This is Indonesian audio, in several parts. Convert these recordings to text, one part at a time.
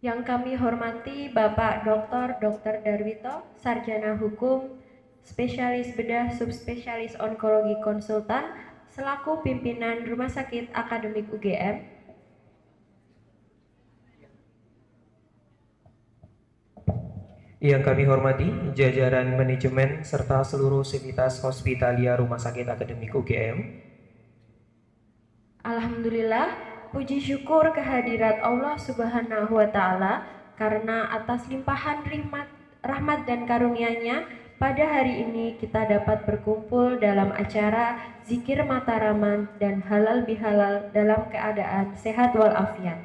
Yang kami hormati Bapak Dr. Darwito, Sarjana Hukum, Spesialis Bedah Subspesialis Onkologi Konsultan, selaku pimpinan Rumah Sakit Akademik UGM. Yang kami hormati jajaran manajemen serta seluruh sivitas hospitalia Rumah Sakit Akademik UGM. Alhamdulillah, puji syukur kehadirat Allah Subhanahu wa Ta'ala karena atas limpahan rahmat dan karunia-Nya pada hari ini kita dapat berkumpul dalam acara zikir mataraman dan halal bihalal dalam keadaan sehat walafiat.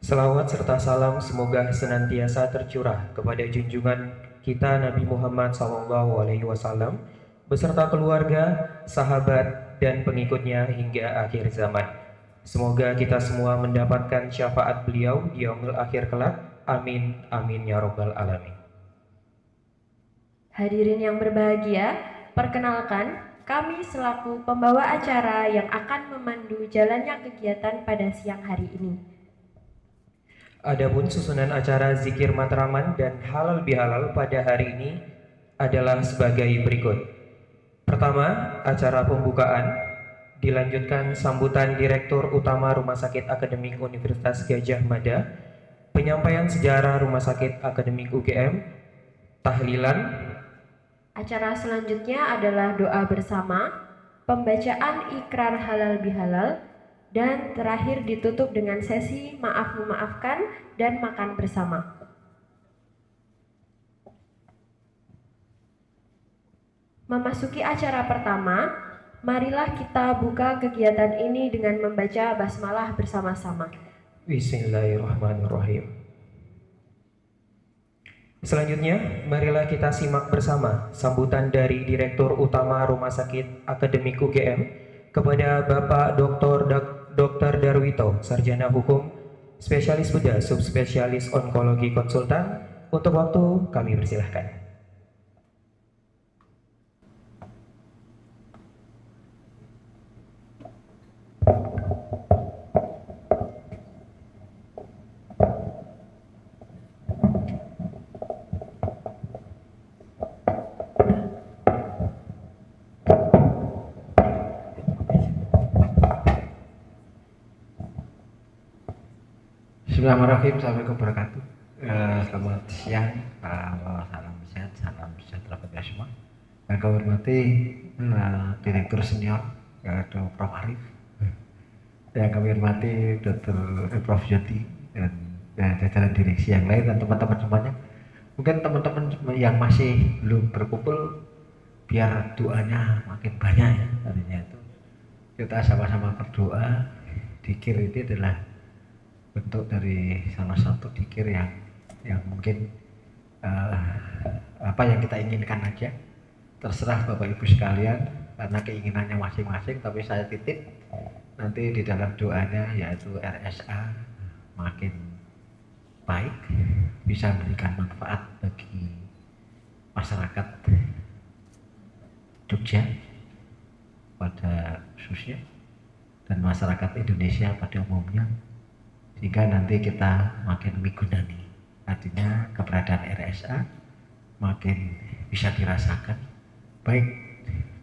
Selawat serta salam semoga senantiasa tercurah kepada junjungan kita Nabi Muhammad SAW beserta keluarga, sahabat, dan pengikutnya hingga akhir zaman. Semoga kita semua mendapatkan syafaat beliau di yaumil akhir kelak. Amin, amin ya robbal alamin. Hadirin yang berbahagia, perkenalkan kami selaku pembawa acara yang akan memandu jalannya kegiatan pada siang hari ini. Adapun susunan acara zikir matraman dan halal bihalal pada hari ini adalah sebagai berikut. Pertama, acara pembukaan, dilanjutkan sambutan Direktur Utama Rumah Sakit Akademik Universitas Gadjah Mada, penyampaian sejarah Rumah Sakit Akademik UGM, tahlilan. Acara selanjutnya adalah doa bersama, pembacaan ikrar halal bihalal, dan terakhir ditutup dengan sesi maaf memaafkan dan makan bersama. Memasuki acara pertama, marilah kita buka kegiatan ini dengan membaca basmalah bersama-sama. Bismillahirrahmanirrahim. Selanjutnya, marilah kita simak bersama sambutan dari Direktur Utama Rumah Sakit Akademik UGM kepada Bapak Dr. Darwito, Sarjana Hukum, Spesialis Bedah Subspesialis Onkologi Konsultan. Untuk waktu kami persilahkan. Bismillahirrahmanirrahim. Assalamualaikum warahmatullahi wabarakatuh. Selamat siang, salam sehat, salam sejahtera bagi semua. Yang kami hormati Direktur Senior Dr. Prof. Arif, yang kami hormati Dr. Prof. Yoti dan jajaran direksi yang lain dan teman-teman semuanya. Mungkin teman-teman yang masih belum berkumpul, biar doanya makin banyak ya. Tadinya itu kita sama-sama berdoa. Dzikir ini adalah bentuk dari salah satu dzikir yang mungkin apa yang kita inginkan aja, terserah Bapak Ibu sekalian karena keinginannya masing-masing, tapi saya titip nanti di dalam doanya yaitu RSA makin baik, bisa memberikan manfaat bagi masyarakat Jogja pada khususnya dan masyarakat Indonesia pada umumnya, sehingga nanti kita makin menggunani, artinya keberadaan RSA makin bisa dirasakan baik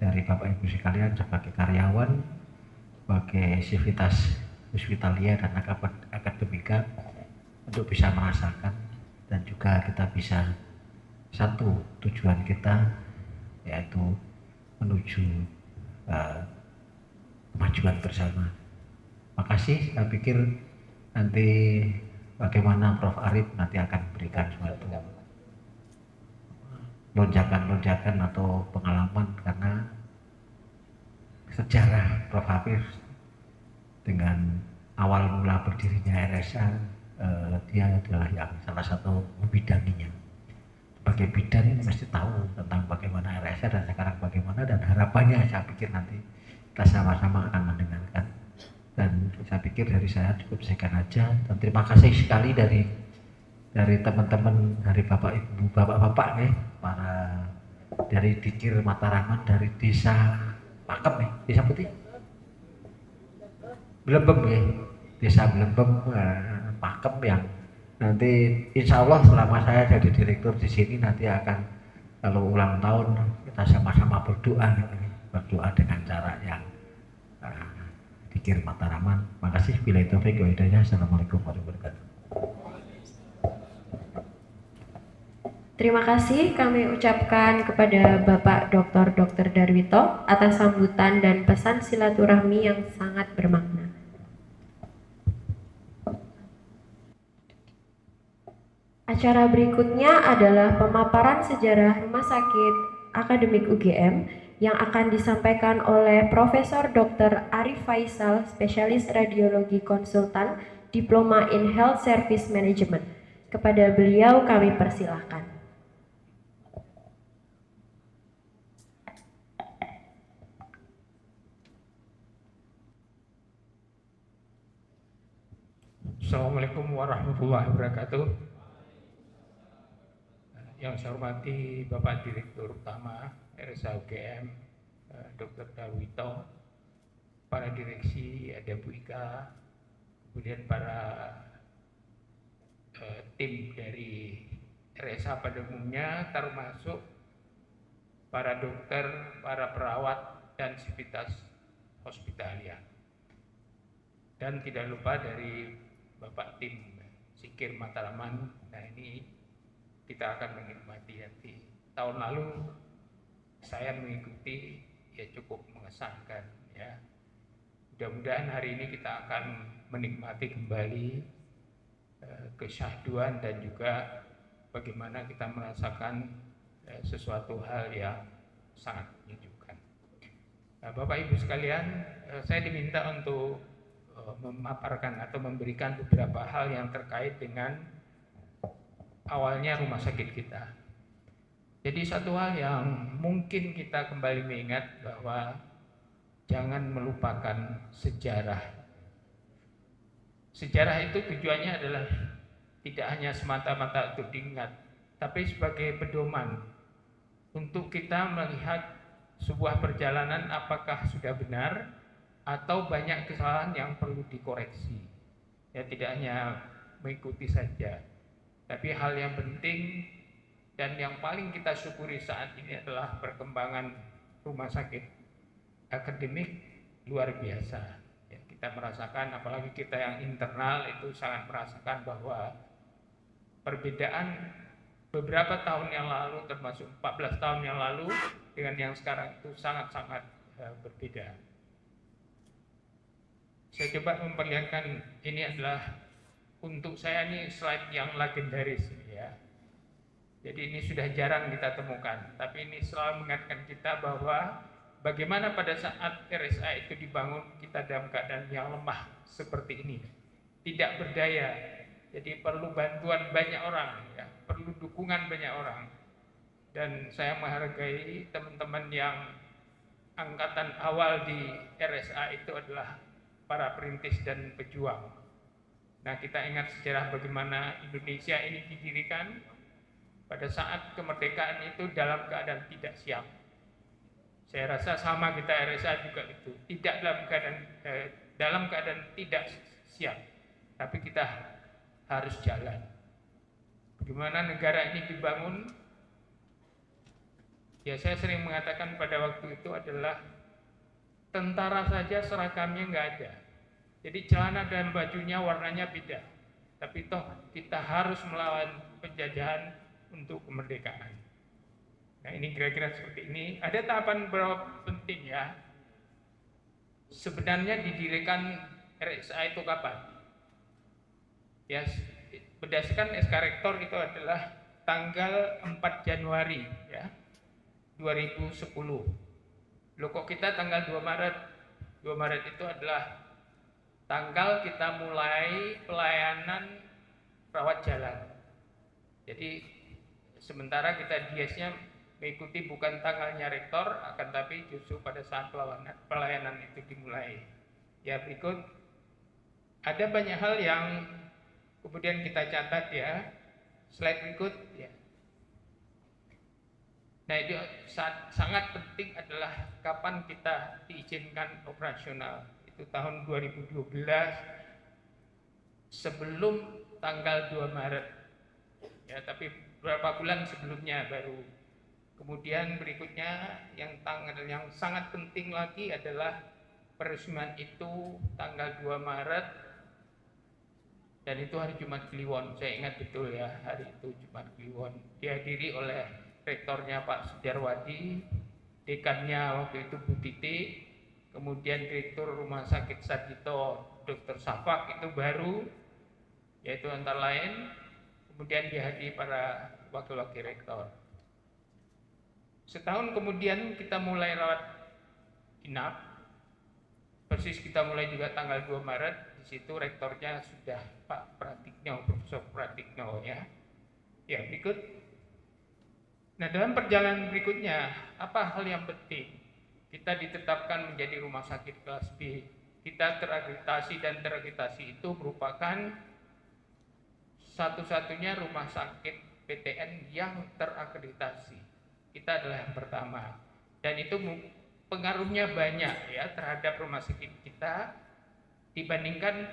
dari Bapak Ibu sekalian sebagai karyawan, sebagai sivitas hospitalia dan akademika untuk bisa merasakan, dan juga kita bisa satu tujuan kita yaitu menuju kemajuan bersama. Makasih, saya pikir nanti bagaimana Prof. Arif nanti akan memberikan suatu lonjakan atau pengalaman, karena sejarah Prof. Arif dengan awal mula berdirinya RSA, dia adalah yang salah satu membidanginya. Sebagai bidan mesti tahu tentang bagaimana RSA dan sekarang bagaimana, dan harapannya saya pikir nanti kita sama-sama akan mendengarkan. Dan saya pikir dari saya cukup sekian aja, dan terima kasih sekali dari teman-teman, dari Bapak Ibu, Bapak-bapak nih, para dari Dzikir Mataraman dari Desa Pakem nih, Desa Putih Blembem ya, Desa Blembem Pakem yang nanti insya Allah selama saya jadi direktur di sini nanti akan kalau ulang tahun kita sama-sama berdoa dengan cara yang dikir mataraman. Makasih. Bila itu hidayah. Assalamualaikum warahmatullahi wabarakatuh. Terima kasih kami ucapkan kepada Bapak Dr. Darwito atas sambutan dan pesan silaturahmi yang sangat bermakna. Acara berikutnya adalah pemaparan sejarah Rumah Sakit Akademik UGM yang akan disampaikan oleh Profesor Dr. Arif Faisal, spesialis radiologi konsultan, Diploma in Health Service Management. Kepada beliau kami persilahkan. Assalamualaikum warahmatullahi wabarakatuh. Yang saya hormati Bapak Direktur Utama RSA UGM, Dr. Darwito, para direksi, ada Bu Ika, kemudian para tim dari RSA pada umumnya, termasuk para dokter, para perawat, dan sivitas hospitalia. Dan tidak lupa dari Bapak tim Zikir Mataraman. Nah, ini kita akan menikmati nanti. Tahun lalu saya mengikuti, ya cukup mengesankan ya. Mudah-mudahan hari ini kita akan menikmati kembali kesyahduan dan juga bagaimana kita merasakan sesuatu hal yang sangat menyejukkan. Nah, Bapak Ibu sekalian, saya diminta untuk memaparkan atau memberikan beberapa hal yang terkait dengan awalnya rumah sakit kita. Jadi satu hal yang mungkin kita kembali mengingat bahwa jangan melupakan sejarah. Sejarah itu tujuannya adalah tidak hanya semata-mata untuk diingat, tapi sebagai pedoman untuk kita melihat sebuah perjalanan apakah sudah benar atau banyak kesalahan yang perlu dikoreksi. Ya, tidak hanya mengikuti saja, tapi hal yang penting dan yang paling kita syukuri saat ini adalah perkembangan rumah sakit akademik luar biasa. Ya, kita merasakan, apalagi kita yang internal itu sangat merasakan bahwa perbedaan beberapa tahun yang lalu, termasuk 14 tahun yang lalu dengan yang sekarang itu sangat-sangat berbeda. Saya coba memperlihatkan, ini adalah untuk saya ini slide yang legendaris ya. Jadi ini sudah jarang kita temukan, tapi ini selalu mengingatkan kita bahwa bagaimana pada saat RSA itu dibangun kita dalam keadaan yang lemah seperti ini, tidak berdaya. Jadi perlu bantuan banyak orang ya, perlu dukungan banyak orang. Dan saya menghargai teman-teman yang angkatan awal di RSA itu adalah para perintis dan pejuang. Nah, kita ingat sejarah bagaimana Indonesia ini didirikan pada saat kemerdekaan itu dalam keadaan tidak siap. Saya rasa sama kita RSA juga itu, tidak dalam keadaan tidak siap, tapi kita harus jalan. Bagaimana negara ini dibangun? Ya, saya sering mengatakan pada waktu itu adalah tentara saja seragamnya nggak ada. Jadi celana dan bajunya warnanya beda. Tapi toh kita harus melawan penjajahan untuk kemerdekaan. Nah, ini kira-kira seperti ini. Ada tahapan berapa penting ya. Sebenarnya didirikan RSA itu kapan? Ya, berdasarkan SK Rektor itu adalah tanggal 4 Januari ya, 2010. Loh, kok kita tanggal 2 Maret? 2 Maret itu adalah tanggal kita mulai pelayanan rawat jalan. Jadi sementara kita diasnya mengikuti bukan tanggalnya rektor, akan tapi justru pada saat pelayanan itu dimulai. Ya, berikut ada banyak hal yang kemudian kita catat ya. Slide berikut ya. Nah, itu sangat penting adalah kapan kita diizinkan operasional. Itu tahun 2012 sebelum tanggal 2 Maret. Ya, tapi beberapa bulan sebelumnya baru. Kemudian berikutnya yang sangat penting lagi adalah peresmian itu tanggal 2 Maret dan itu hari Jumat Kliwon. Saya ingat betul ya, hari itu Jumat Kliwon. Dihadiri oleh rektornya Pak Sujarwadi, dekannya waktu itu Bu Titi, kemudian direktur Rumah Sakit Sarjito Dr. Safak itu baru, yaitu antara lain, kemudian dihadiri para wakil-wakil rektor. Setahun kemudian kita mulai rawat inap, persis kita mulai juga tanggal 2 Maret, di situ rektornya sudah Pak Pratikno, Profesor Pratikno ya. Ya, berikut. Nah, dalam perjalanan berikutnya, apa hal yang penting? Kita ditetapkan menjadi rumah sakit kelas B. Kita terakreditasi dan terakreditasi itu merupakan satu-satunya rumah sakit PTN yang terakreditasi. Kita adalah yang pertama. Dan itu pengaruhnya banyak ya terhadap rumah sakit kita dibandingkan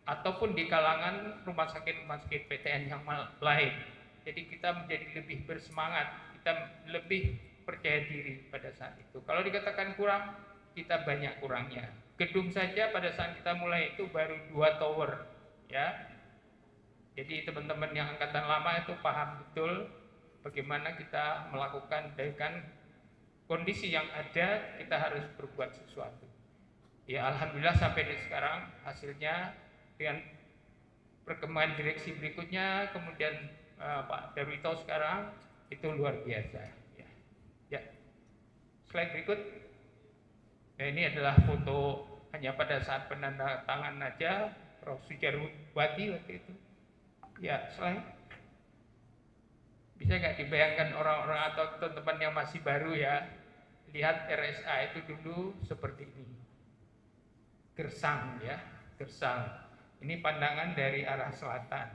ataupun di kalangan rumah sakit PTN yang lain. Jadi kita menjadi lebih bersemangat, kita lebih percaya diri pada saat itu. Kalau dikatakan kurang, kita banyak kurangnya. Gedung saja pada saat kita mulai itu baru 2 tower ya. Jadi teman-teman yang angkatan lama itu paham betul bagaimana kita melakukan dengan kondisi yang ada, kita harus berbuat sesuatu. Ya, alhamdulillah sampai di sekarang hasilnya dengan perkembangan direksi berikutnya, kemudian Pak Darwito sekarang itu luar biasa. Ya. Slide berikut. Ya, ini adalah foto hanya pada saat penandatangan aja Prof. Sujarwadi waktu itu. Ya, slide. Bisa nggak dibayangkan orang-orang atau teman-teman yang masih baru ya, lihat RSA itu dulu seperti ini, gersang ya, gersang. Ini pandangan dari arah selatan,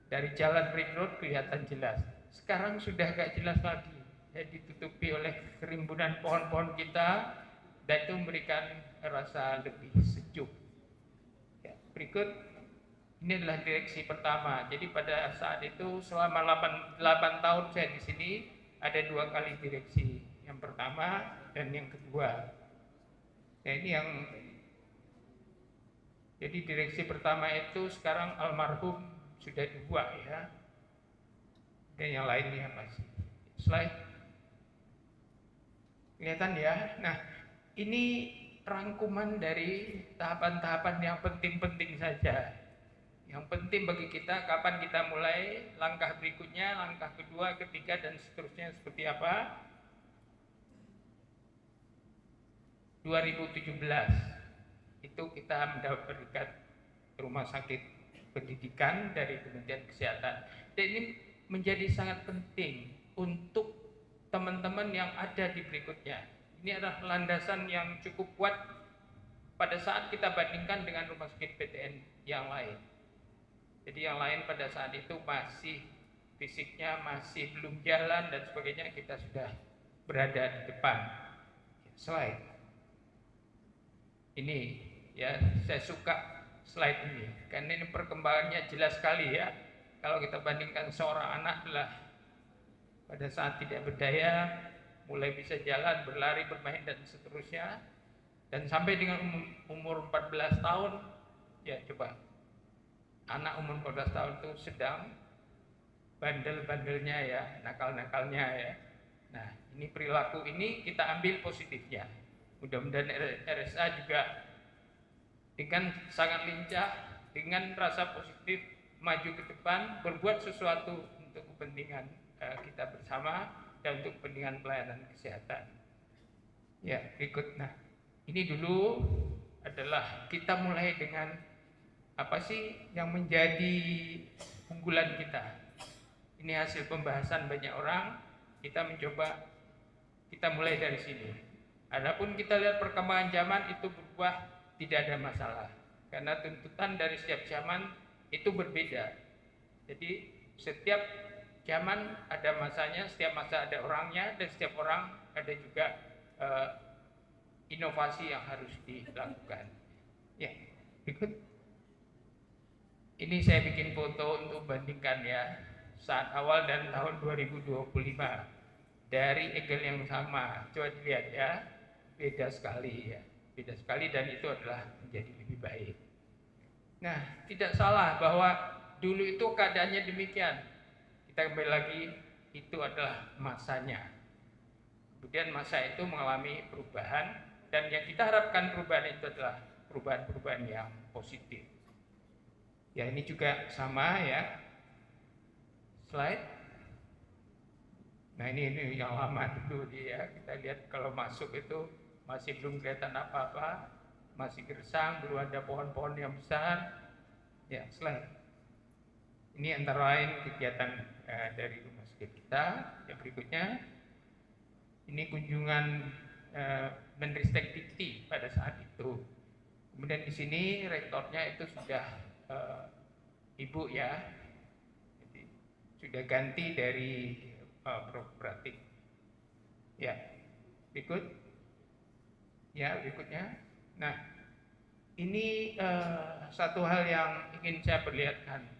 dari jalan ring road kelihatan jelas. Sekarang sudah nggak jelas lagi, ya, ditutupi oleh kerimbunan pohon-pohon kita, dan itu memberikan rasa lebih sejuk. Ya, berikut. Ini adalah direksi pertama. Jadi pada saat itu selama 8 tahun saya di sini ada 2 kali direksi. Yang pertama dan yang kedua. Nah, ini yang jadi direksi pertama itu sekarang almarhum sudah 2 ya. Dan yang lainnya masih. Slide. Kelihatan ya. Nah, ini rangkuman dari tahapan-tahapan yang penting-penting saja. Yang penting bagi kita kapan kita mulai, langkah berikutnya, langkah kedua, ketiga, dan seterusnya seperti apa. 2017 itu kita mendapatkan rumah sakit pendidikan dari Kementerian Kesehatan. Dan ini menjadi sangat penting untuk teman-teman yang ada di berikutnya. Ini adalah landasan yang cukup kuat pada saat kita bandingkan dengan rumah sakit PTN yang lain. Jadi yang lain pada saat itu masih fisiknya masih belum jalan dan sebagainya, kita sudah berada di depan. Slide. Ini ya, saya suka slide ini karena ini perkembangannya jelas sekali ya. Kalau kita bandingkan seorang anak adalah pada saat tidak berdaya, mulai bisa jalan, berlari, bermain dan seterusnya, dan sampai dengan umur 14 tahun, ya coba. Anak umur 14 tahun itu sedang bandel-bandelnya ya, nakal-nakalnya ya. Nah, ini perilaku ini kita ambil positifnya. Mudah-mudahan RSA juga dengan sangat lincah, dengan rasa positif, maju ke depan, berbuat sesuatu untuk kepentingan kita bersama dan untuk kepentingan pelayanan kesehatan. Ya, berikut. Nah, ini dulu adalah kita mulai dengan apa sih yang menjadi unggulan kita. Ini hasil pembahasan banyak orang, kita mencoba, kita mulai dari sini. Adapun kita lihat perkembangan zaman itu berubah, tidak ada masalah. Karena tuntutan dari setiap zaman itu berbeda. Jadi setiap zaman ada masanya, setiap masa ada orangnya, dan setiap orang ada juga inovasi yang harus dilakukan. Ya, berikut. Ini saya bikin foto untuk bandingkan ya, saat awal dan tahun 2025 dari angle yang sama. Coba dilihat ya, beda sekali ya, beda sekali, dan itu adalah menjadi lebih baik. Nah, tidak salah bahwa dulu itu keadaannya demikian. Kita kembali lagi, itu adalah masanya. Kemudian masa itu mengalami perubahan, dan yang kita harapkan perubahan itu adalah perubahan-perubahan yang positif. Ya, ini juga sama ya. Slide. Nah, ini yang lama dulu dia. Kita lihat kalau masuk itu masih belum kelihatan apa-apa, masih gersang, belum ada pohon-pohon yang besar. Ya, slide. Ini antara lain kegiatan dari rumah sakit kita. Yang berikutnya, ini kunjungan Menristek Dikti pada saat itu. Kemudian di sini rektornya itu sudah ibu ya, jadi sudah ganti dari Prof. Pratik. Ya, berikut. Ya, berikutnya. Nah, ini satu hal yang ingin saya perlihatkan.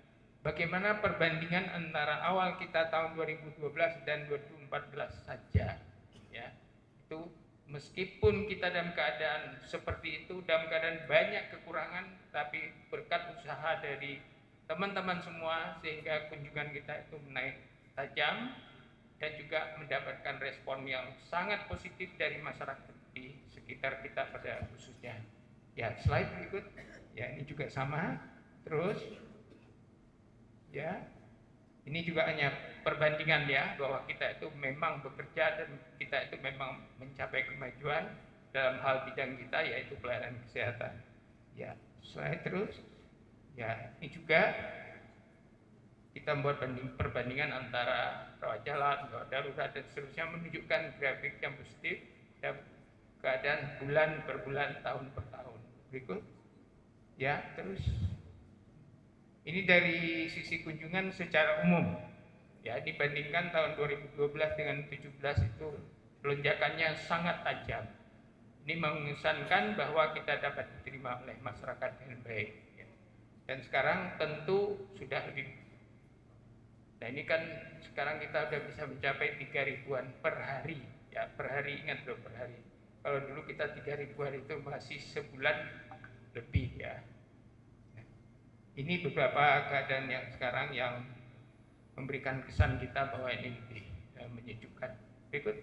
Bagaimana perbandingan antara awal kita tahun 2012 dan 2014 saja. Ya, itu meskipun kita dalam keadaan seperti itu, dalam keadaan banyak kekurangan, tapi berkat usaha dari teman-teman semua sehingga kunjungan kita itu naik tajam dan juga mendapatkan respon yang sangat positif dari masyarakat di sekitar kita pada khususnya. Ya, slide berikut. Ya, ini juga sama. Terus ya, ini juga hanya perbandingan ya, bahwa kita itu memang bekerja dan kita itu memang mencapai kemajuan dalam hal bidang kita, yaitu pelayanan kesehatan. Ya, slide terus. Ya, ini juga kita membuat perbandingan antara rawat jalan, rawat darurat dan seterusnya, menunjukkan grafik yang positif dan keadaan bulan per bulan, tahun per tahun. Berikut. Ya, terus. Ini dari sisi kunjungan secara umum. Ya, dibandingkan tahun 2012 dengan 2017 itu lonjakannya sangat tajam. Ini mengesankan bahwa kita dapat diterima oleh masyarakat dengan baik. Ya. Dan sekarang tentu sudah lebih. Nah, ini kan sekarang kita sudah bisa mencapai 3.000-an per hari. Ya, per hari, ingat loh, per hari. Kalau dulu kita 3.000-an itu masih sebulan lebih ya. Ini beberapa keadaan yang sekarang yang memberikan kesan kita bahwa ini lebih menyejukkan. Berikut.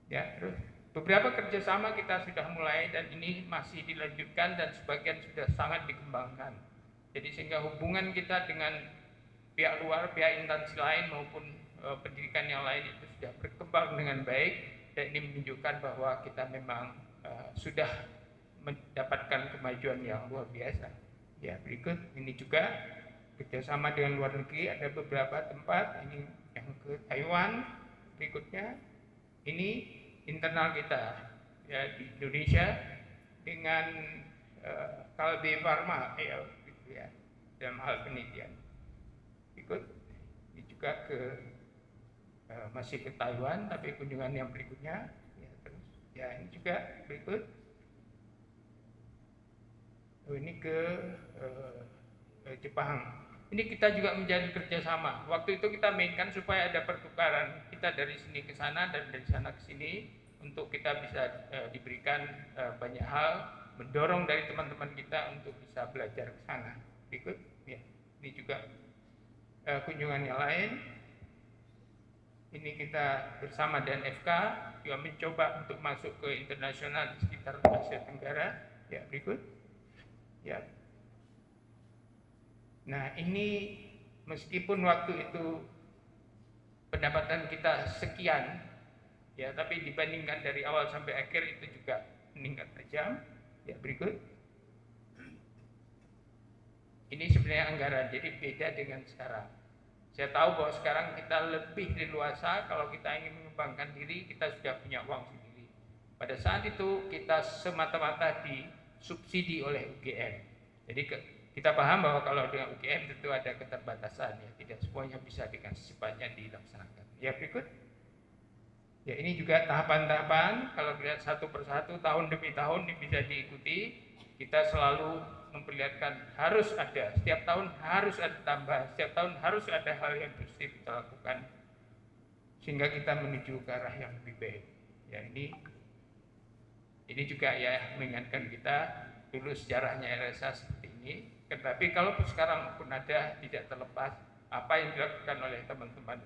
Ya, terus beberapa kerjasama kita sudah mulai dan ini masih dilanjutkan dan sebagian sudah sangat dikembangkan. Jadi sehingga hubungan kita dengan pihak luar, pihak instansi lain maupun pendidikan yang lain itu sudah berkembang dengan baik, dan ini menunjukkan bahwa kita memang sudah mendapatkan kemajuan yang luar biasa. Ya, berikut. Ini juga kerjasama dengan luar negeri, ada beberapa tempat. Ini yang ke Taiwan. Berikutnya, ini internal kita ya di Indonesia dengan Kalbe Pharma ya, dalam hal penelitian. Berikut. Ini juga masih ke Taiwan, tapi kunjungan yang berikutnya ya, terus ya, ini juga berikut. Ini ke Jepang. Ini kita juga menjalin kerjasama. Waktu itu kita mainkan supaya ada pertukaran kita dari sini ke sana dan dari sana ke sini, untuk kita bisa diberikan banyak hal, mendorong dari teman-teman kita untuk bisa belajar ke sana. Berikut, ya. Ini juga kunjungan yang lain. Ini kita bersama dengan FK juga mencoba untuk masuk ke internasional di sekitar Asia Tenggara. Ya, berikut. Ya. Nah, ini meskipun waktu itu pendapatan kita sekian, ya, tapi dibandingkan dari awal sampai akhir itu juga meningkat tajam. Ya, berikut. Ini sebenarnya anggaran, jadi beda dengan sekarang. Saya tahu bahwa sekarang kita lebih leluasa, kalau kita ingin mengembangkan diri, kita sudah punya uang sendiri. Pada saat itu kita semata-mata disubsidi oleh UGM. Jadi kita paham bahwa kalau dengan UGM tentu ada keterbatasan, ya, tidak semuanya bisa dengan secepatnya dilaksanakan. Ya, berikut. Ya, ini juga tahapan-tahapan, kalau lihat satu persatu, tahun demi tahun ini bisa diikuti. Kita selalu memperlihatkan harus ada, setiap tahun harus ada tambahan, setiap tahun harus ada hal yang positif kita lakukan sehingga kita menuju ke arah yang lebih baik. Ya, ini juga ya mengingatkan kita dulu sejarahnya RSA seperti ini. Tetapi kalau sekarang pun ada, tidak terlepas apa yang dilakukan oleh teman-teman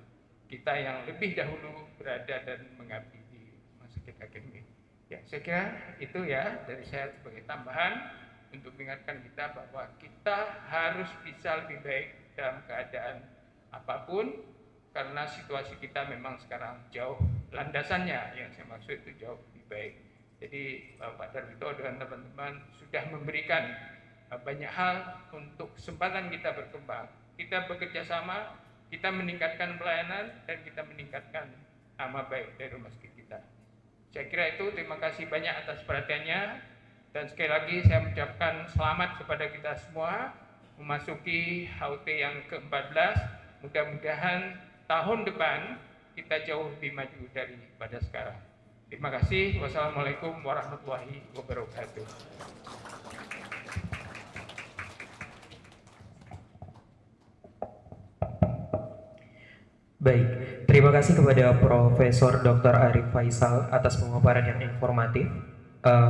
kita yang lebih dahulu berada dan mengabdi di rumah sakit akademik. Ya, saya kira itu ya dari saya sebagai tambahan untuk mengingatkan kita bahwa kita harus bisa lebih baik dalam keadaan apapun, karena situasi kita memang sekarang jauh landasannya, yang saya maksud itu jauh lebih baik. Jadi Pak Darwito dengan teman-teman sudah memberikan banyak hal untuk kesempatan kita berkembang. Kita bekerja sama, kita meningkatkan pelayanan, dan kita meningkatkan nama baik dari rumah sakit kita. Saya kira itu, terima kasih banyak atas perhatiannya, dan sekali lagi saya mengucapkan selamat kepada kita semua memasuki HUT yang ke-14. Mudah-mudahan tahun depan kita jauh lebih maju daripada sekarang. Terima kasih. Wassalamualaikum warahmatullahi wabarakatuh. Baik, terima kasih kepada Profesor Dr. Arif Faisal atas pemaparan yang informatif.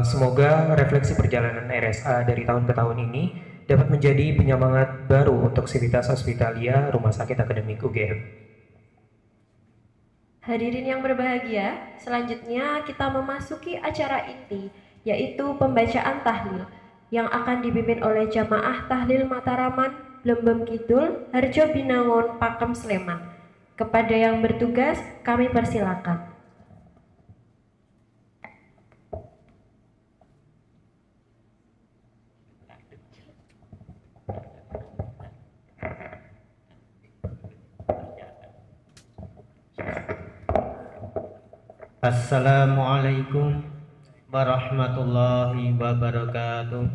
Semoga refleksi perjalanan RSA dari tahun ke tahun ini dapat menjadi penyemangat baru untuk Sivitas Hospitalia Rumah Sakit Akademik UGM. Hadirin yang berbahagia, selanjutnya kita memasuki acara inti, yaitu pembacaan tahlil, yang akan dipimpin oleh Jamaah Tahlil Mataraman, Blembem Kidul, Harjo Binangun, Pakem Sleman. Kepada yang bertugas, kami persilakan. Assalamualaikum warahmatullahi wabarakatuh.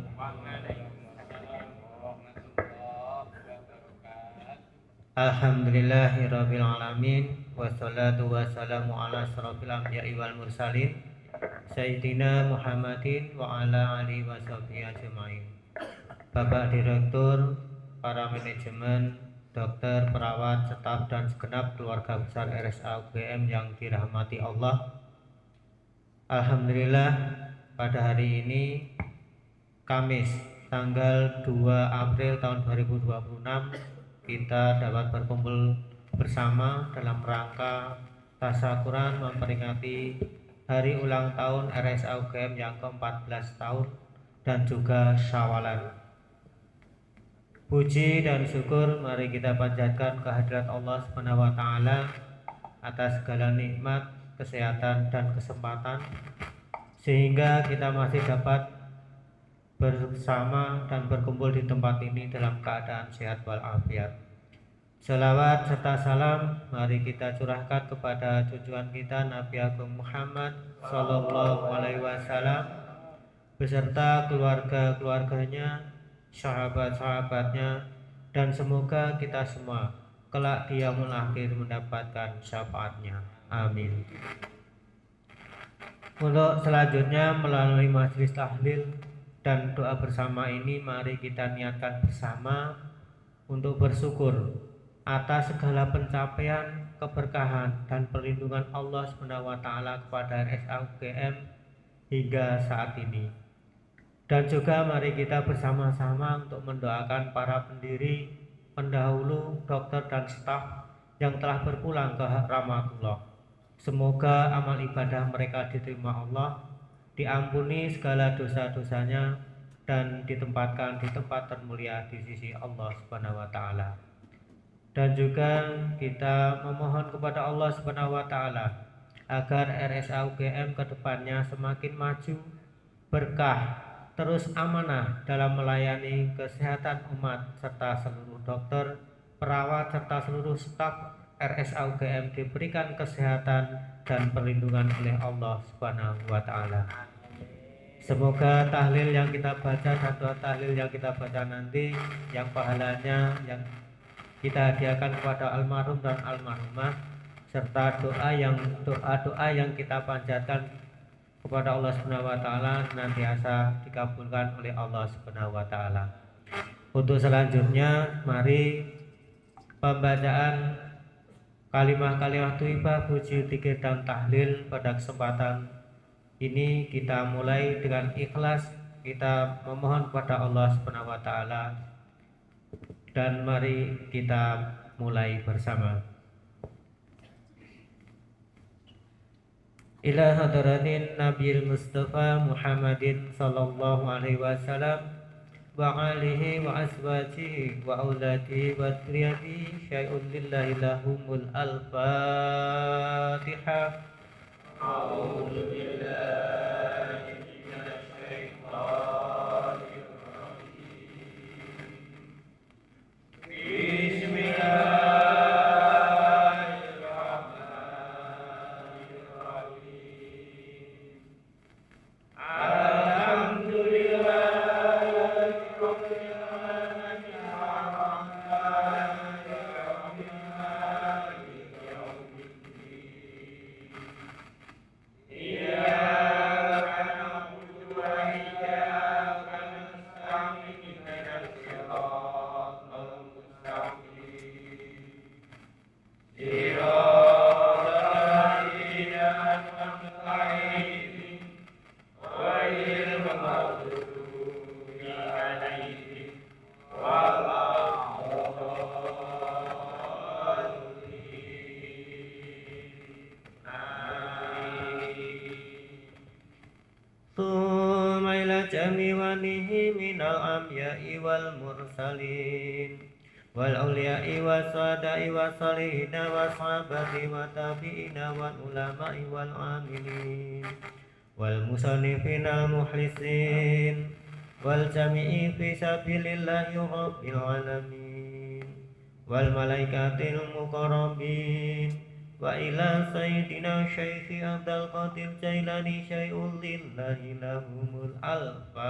Alhamdulillahirabbil alamin, wassalatu wassalamu ala asrofil anbiya'i wal mursalin Sayyidina Muhammadin wa ala alihi wa sahbihi ajma'in. Bapak Direktur, para manajemen, dokter, perawat, staf, dan segenap keluarga besar RSA UGM yang dirahmati Allah. Alhamdulillah, pada hari ini Kamis tanggal 2 April tahun 2026 kita dapat berkumpul bersama dalam rangka tasyakuran memperingati hari ulang tahun RSA UGM yang ke-14 tahun dan juga Syawalan. Puji dan syukur mari kita panjatkan kehadirat Allah SWT atas segala nikmat, kesehatan, dan kesempatan sehingga kita masih dapat bersama dan berkumpul di tempat ini dalam keadaan sehat walafiat. Selawat serta salam mari kita curahkan kepada junjungan kita Nabi Agung Muhammad Sallallahu Alaihi Wasallam beserta keluarga-keluarganya, sahabat-sahabatnya, dan semoga kita semua kelak di yaumul akhir mendapatkan syafaatnya. Amin. Untuk selanjutnya melalui majelis tahlil dan doa bersama ini mari kita niatkan bersama untuk bersyukur atas segala pencapaian, keberkahan, dan perlindungan Allah SWT kepada RSA UGM hingga saat ini. Dan juga mari kita bersama-sama untuk mendoakan para pendiri, pendahulu, dokter, dan staf yang telah berpulang ke rahmatullah. Semoga amal ibadah mereka diterima Allah, diampuni segala dosa-dosanya, dan ditempatkan di tempat termulia di sisi Allah Subhanahu wa taala. Dan juga kita memohon kepada Allah Subhanahu wa taala agar RSA UGM ke depannya semakin maju, berkah, terus amanah dalam melayani kesehatan umat serta seluruh dokter, perawat serta seluruh staf RSA UGM diberikan kesehatan dan perlindungan oleh Allah Subhanahu wa taala. Semoga tahlil yang kita baca dan doa tahlil yang kita baca nanti yang pahalanya yang kita hadiahkan kepada almarhum dan almarhumah serta doa yang kita panjatkan kepada Allah Subhanahu wa taala senantiasa dikabulkan oleh Allah Subhanahu wa taala. Untuk selanjutnya mari pembacaan kalimah-kalimah thayyibah, puji, zikir dan tahlil pada kesempatan ini kita mulai dengan ikhlas, kita memohon kepada Allah Subhanahu wa taala dan mari kita mulai bersama. Ila hadratin Nabil Mustafa Muhammadin sallallahu alaihi wasallam wa alihi wa azwajihi wa auladihi wa dzurriyyatihi syai'un lillahi lahumul al-Fatihah. A'udzu billahi minasy syaithanir rajim. wal awliya'i was-sada'i was-salihina was-sahabati wa tabi'ina wal ulama'i wal amilin wal musannifina al-muhlisin wal jami'i fi sabilillahi rabbil alamin wal malaikatil muqarrabin wa ila sayyidina Syekh Abdul Qadir Jailani syai'ul lillahi lahumul al-Fatihah.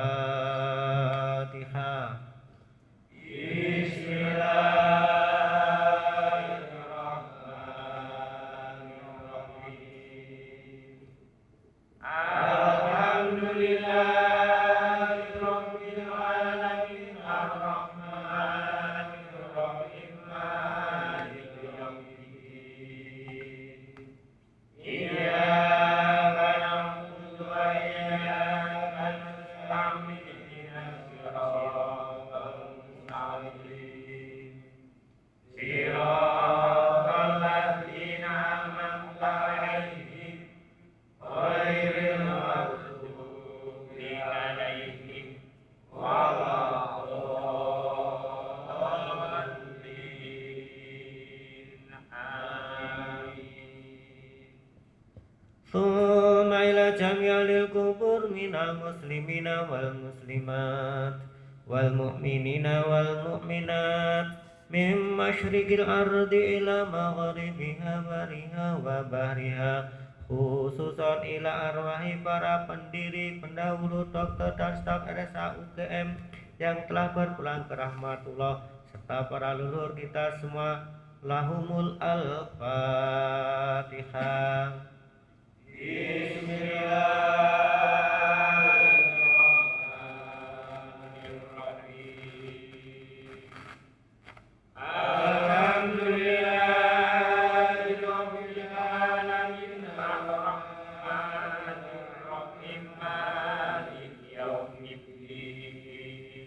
Bismillahirrahmanirrahim. Alhamdulillahirabbil alamin arrahmanirrahim maliki yaumiddin. Iyyaka na'budu wa iyyaka nasta'in ihdinas siratal mustaqim. Siratal ladzina an'amta 'alaihim ghairil maghdubi 'alaihim waladdallin. Amin. Thumma ila jami'il qubur minal muslimina wal muslimat wal mu'minina wal mu'minat min masyriqil ardi ila maghribiha bariha wa bahriha, khususan ila arwahi para pendiri, pendahulu, dokter dan staf RSA UGM yang telah berpulang ke rahmatullah serta para leluhur kita semua. Lahumul al-Fatihah. Bismillahirrahmanirrahim. Alhamdulillahirabbil alamin arrahmanirrahim maliki yaumiddin.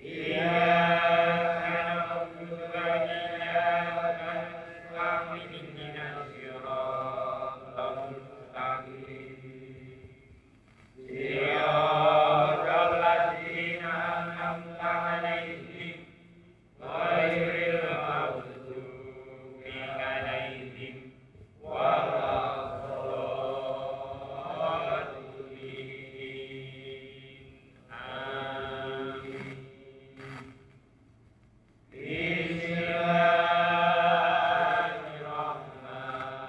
Iyyaka na'budu wa iyyaka nasta'in ihdinas siratal mustaqim. Siratal ladzina an'amta 'alaihim ghairil maghdubi 'alaihim waladdallin. Amin. Bismillahirrahmanirrahim.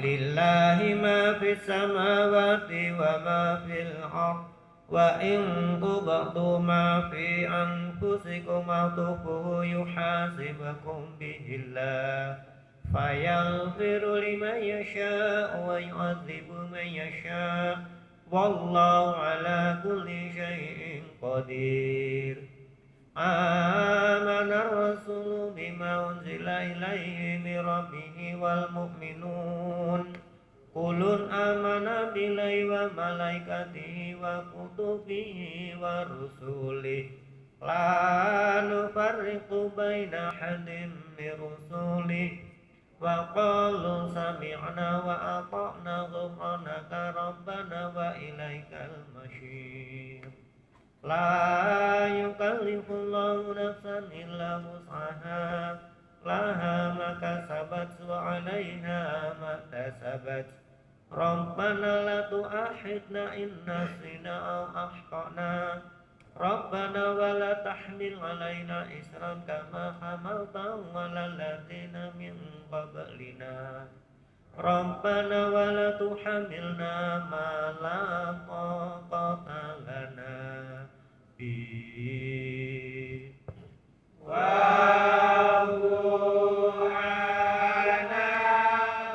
Lillahi ma fis samawati wa ma fil ardh wa in tubdu ma fi anfusikum aw tukhfuhu yuhasibukum bihillah fayaghfiru liman yasha' wa yu'adzibu man yasha' wallahu ala kulli syai'in qadir. Amana ar-rasulu bima unzila ilaihi min rabbihi wal mu'minun kullun amana billahi wa malaikatihi wa kutubihi wa rusulihi la nufarriqu baina ahadin min rusulihi wa qalu sami'na wa ata'na ghufranaka rabbana wa ilaikal masyir. La yukallifullahu nafsan illa wus'aha laha ma kasabat wa 'alaiha ma kasabat. Rabbana la tu'akhidna in nasina aw akhtana. Rabbana wa la tahmil 'alaina isran kama hamaltahu 'alal ladzina min qablina. Rabbana wa la tuhamilna ma la taqata lana bihi wa'fu 'anna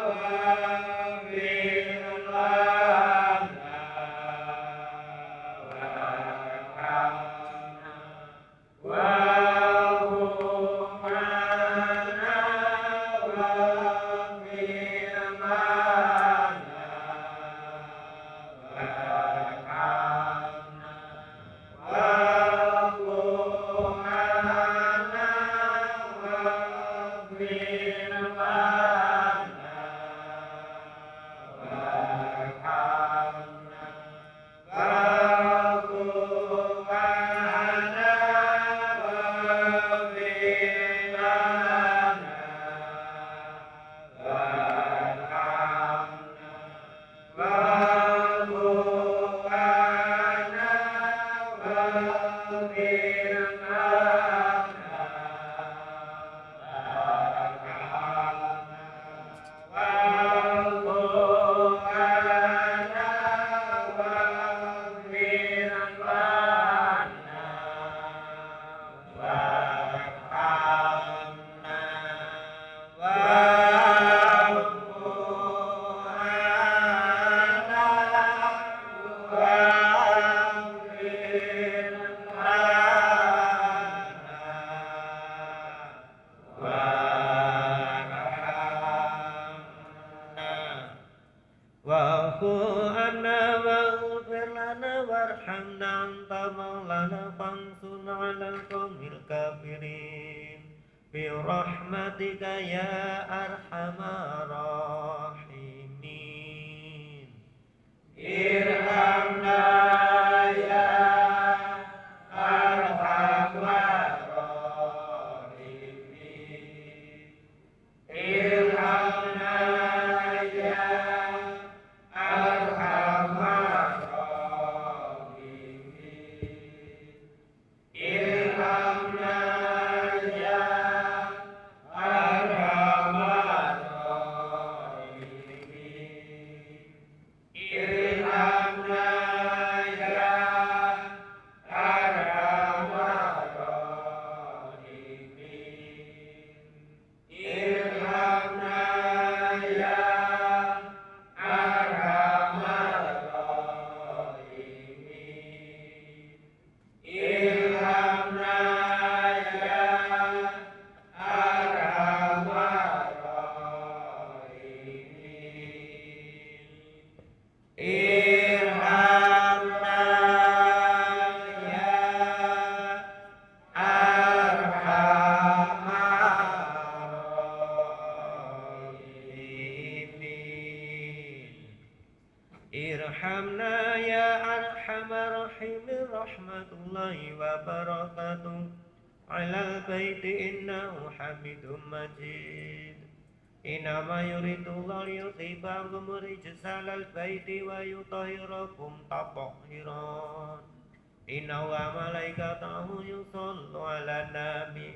waghfir lana warhamna wa'fu 'anna waghfir Wa'fu 'anna waghfir lana warhamna anta maulana fansurna 'alal qaumil kafirin bi rahmatika ya arhamar rahimin. Irhamna ya arhamar rahimin. Irhamna ya arhamar rahimin. Irhamna ya arhamar rahimin. Irhamna ya arhamar rahimin. Irhamna ya arhamar rahimin. Irhamna ya arhamar rahimin. Irhamna ya arhamar rahimin. Irhamna ya arhamar rahimin. Rahmatullahi wa barakatuh alal baiti innahu hamidum majid. Innama yuridullahu liyuthibakum rijsa alal baiti wa yutahhirakum tathiran. Inna wa malaikatahu yusallu ala nabi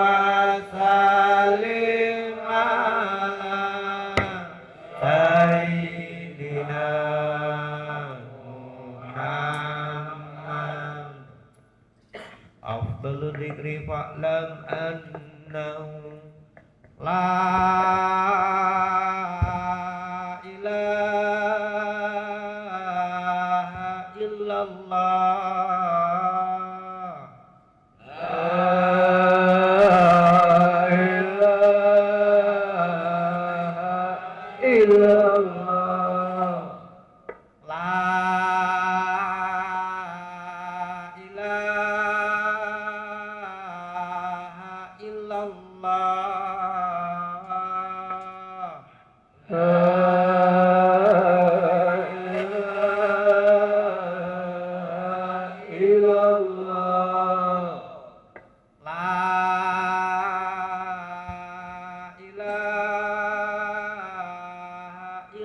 dzikri fa'lam annahu la ilaha illallah. La ilaha illallah. La ilaha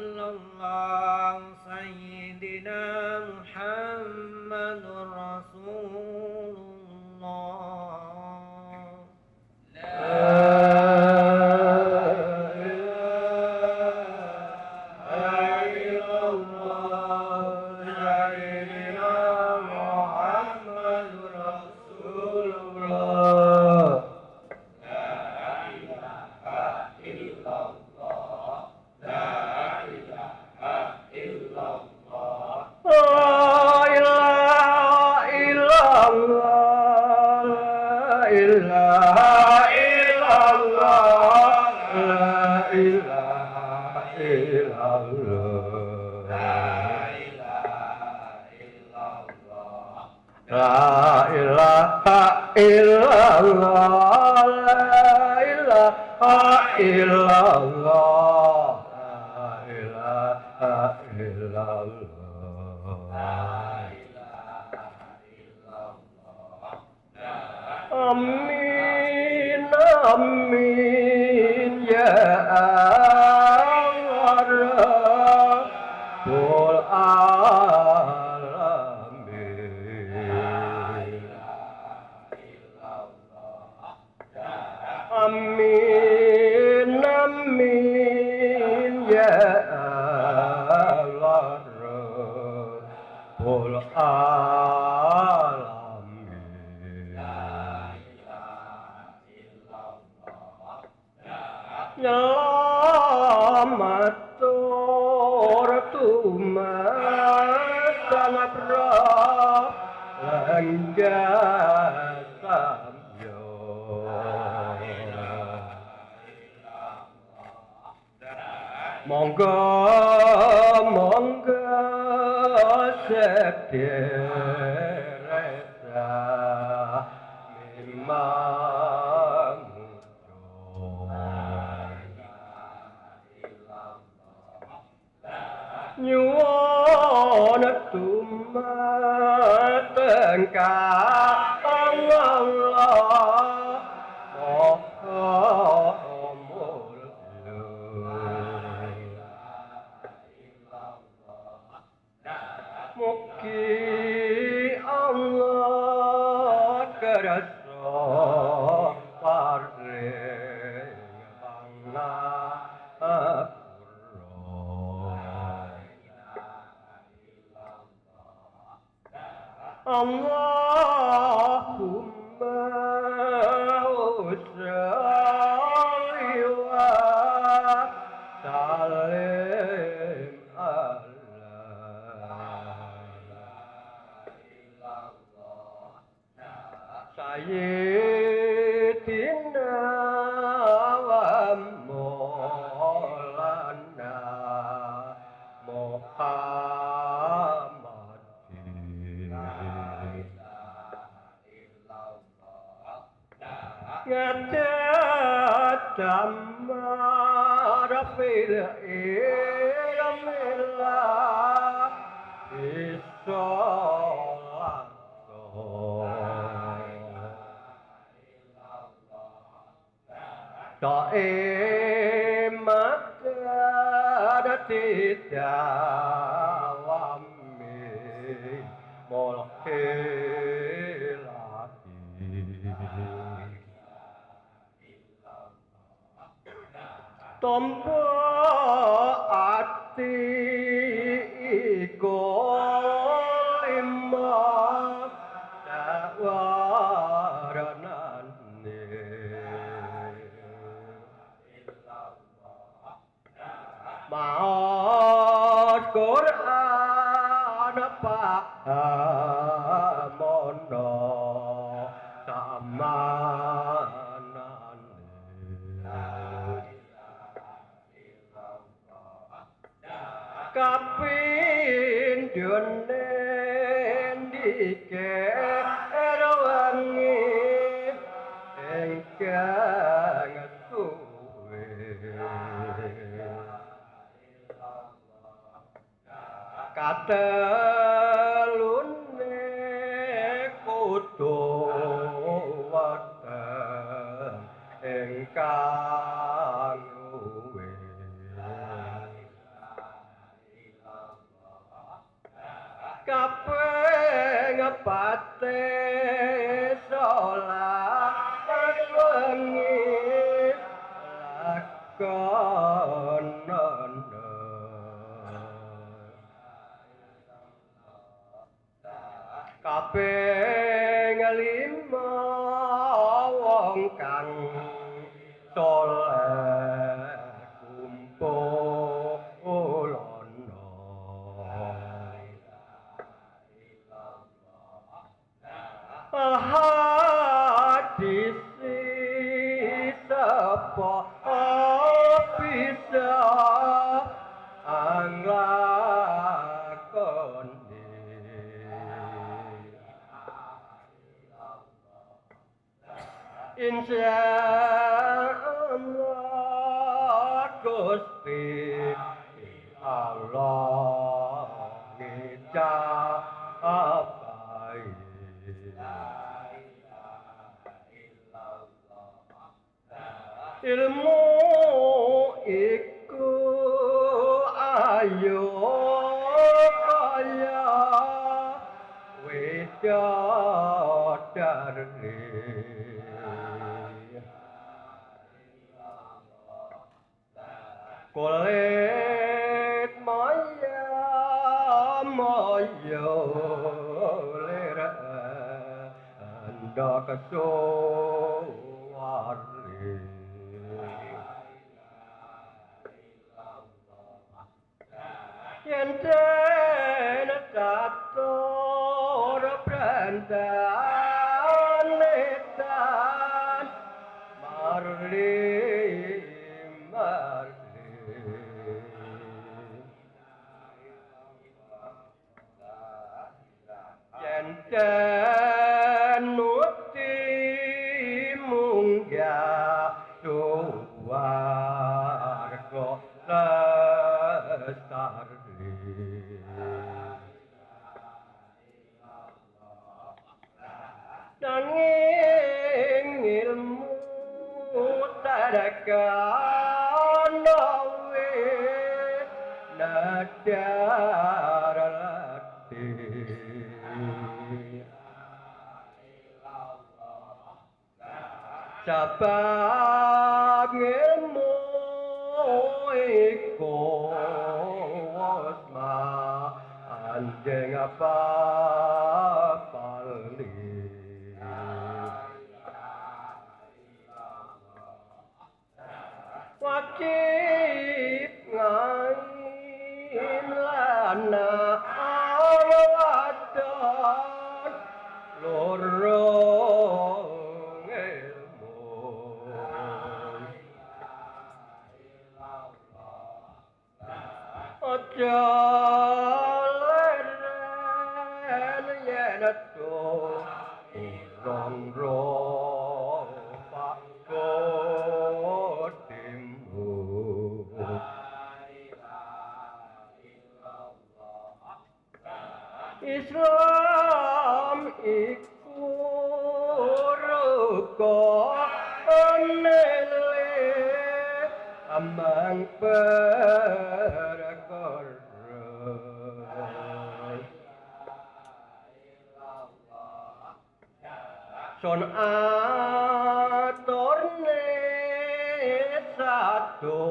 illallah Sayyidina Muhammadur Rasulullah. La ilaha illallah, la ilaha illallah, la ilaha illallah. Amin, amin ya Allah Rabbul Amin, amin ya Allah Rabbul Alamin. Nyelamatur tumatan abra lenggah monggo monggo sedereta memang nyuwun dumateng Kang Allah mugi Allah kersa paring pangapura. Allahumma sholli wa sallim Sayyidina wa Maulana Muhammadin ngadat damar fil ilmillah isolat Da'imat dawami mulki tombo ati iku lima dawarana kapindhone dikir wengi ingkang suwe katelune kudu wonten ingkang luwe kaping pate salat wengi lakonana kaping lima wong kang soleh kumpulana hadis sapa bisa anglakoni insyaallah Gusti Allah ngicapai ilmu iku ayo kaya widodari kulit maya maya lera anda kesuwari yen den tatur brandan netan marli yen den nuti munggah suwarga lestari nanging ilmu tadakan nawe nadar latih sabab ilmu iku wasma anjing apa pali wajib ngain lana awadon lorong ilmu aja leren yen atuh urong ropa kotimu Islam iku rukun amang perkara son aturne satu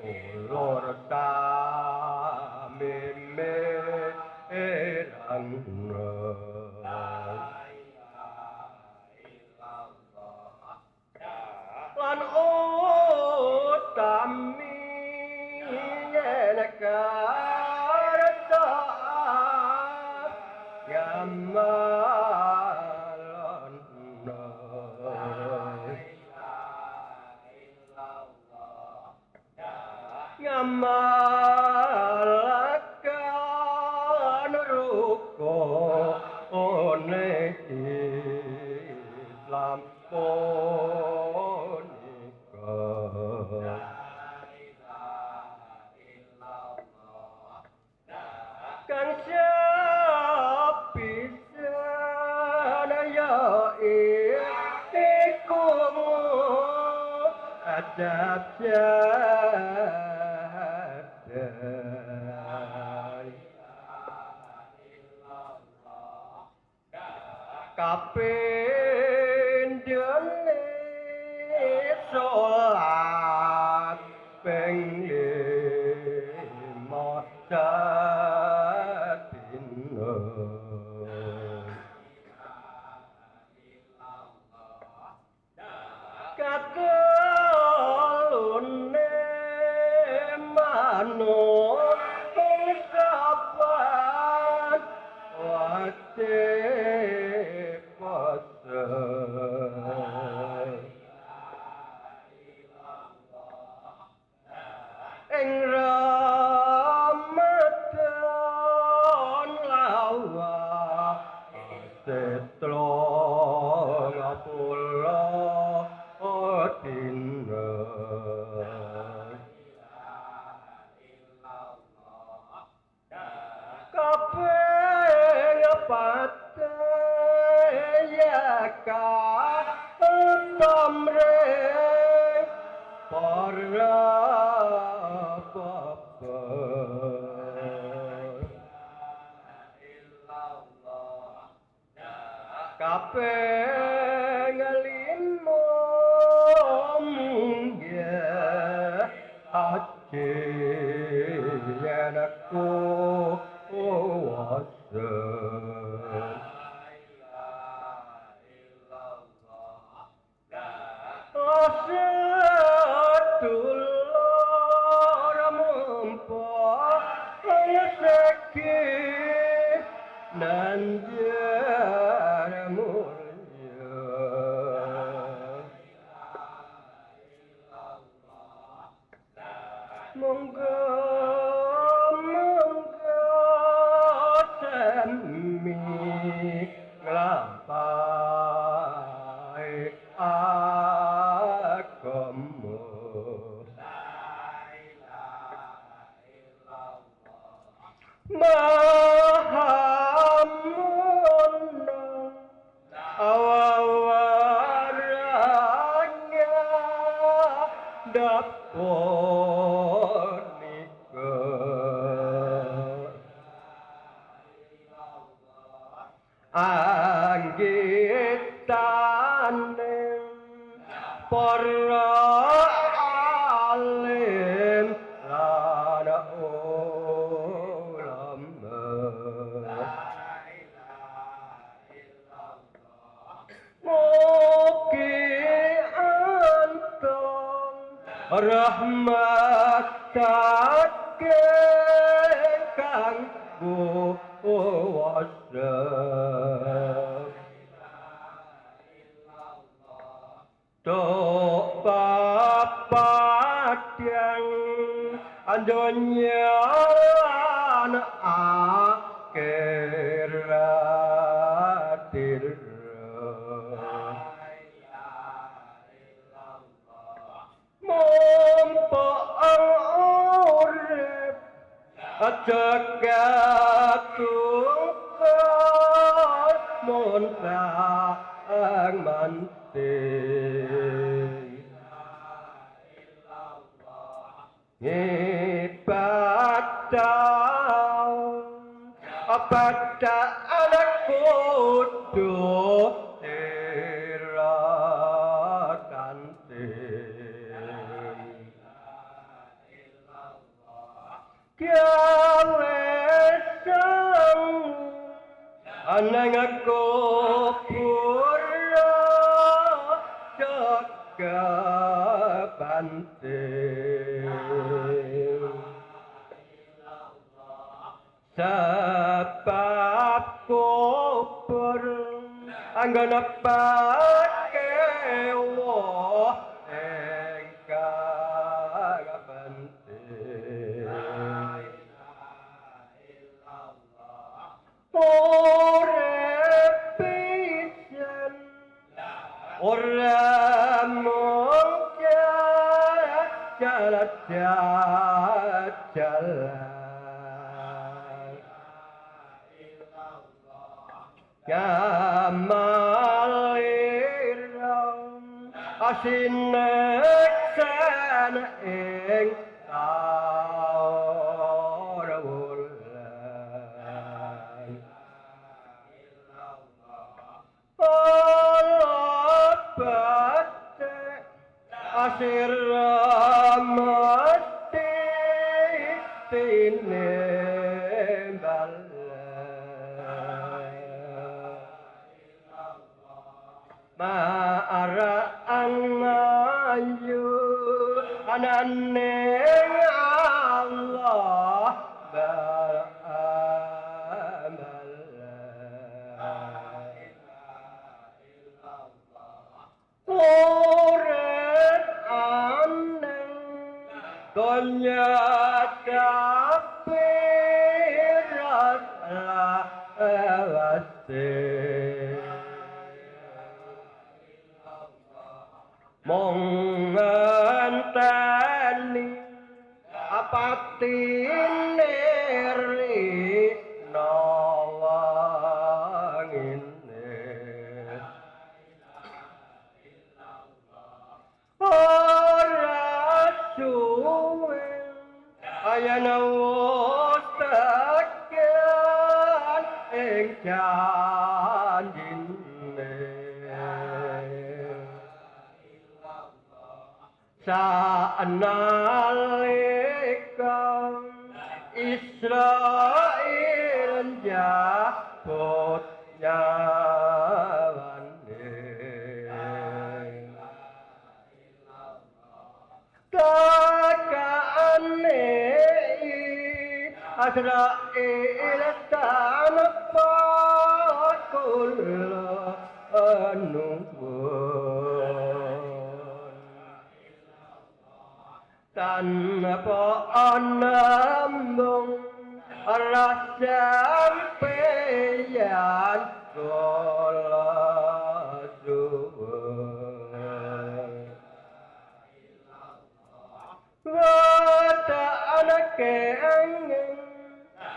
ulur tamirang lan utami yen karta gamalon ngamal Kang sapisan ya iku adab jadan kapindhane salat ping lima sadina kakelune manut sapan wate pesen ing Ramadan lawa setro ngapula dina kabeh pate ya tamre para bapa kabeh ngelimo munggah haji yen aku wasen sedulur mumpah seki nanjar mulya monggo sami nglampahi agama Mahamuna awawaranya daponika anggitane para alim lan ulama mugi antum rahmatake kanggo wasa Tok papadang andonya akhirat mumpuk urip jagat tungkol muntang manting ibadah pada anak kudu Anang aku pura jaga banting sebab kubur anggana pakai wah engkau banting Ora pisan ora jalan Gamaliram asinek sana ing tawulan Allah batik asiramati tinimbalan ma'ara anayu ananing Allah beramal urip aneng donya kapirat lawase mong ngenteni apatine rina wangine ora suwe ayana wostakan ing janjine Sa'nalika Israel jabut nyawane Kakane Israel tanpa kula nuwun tanpa anambung rasa sampeyan kula suwun wata anake angin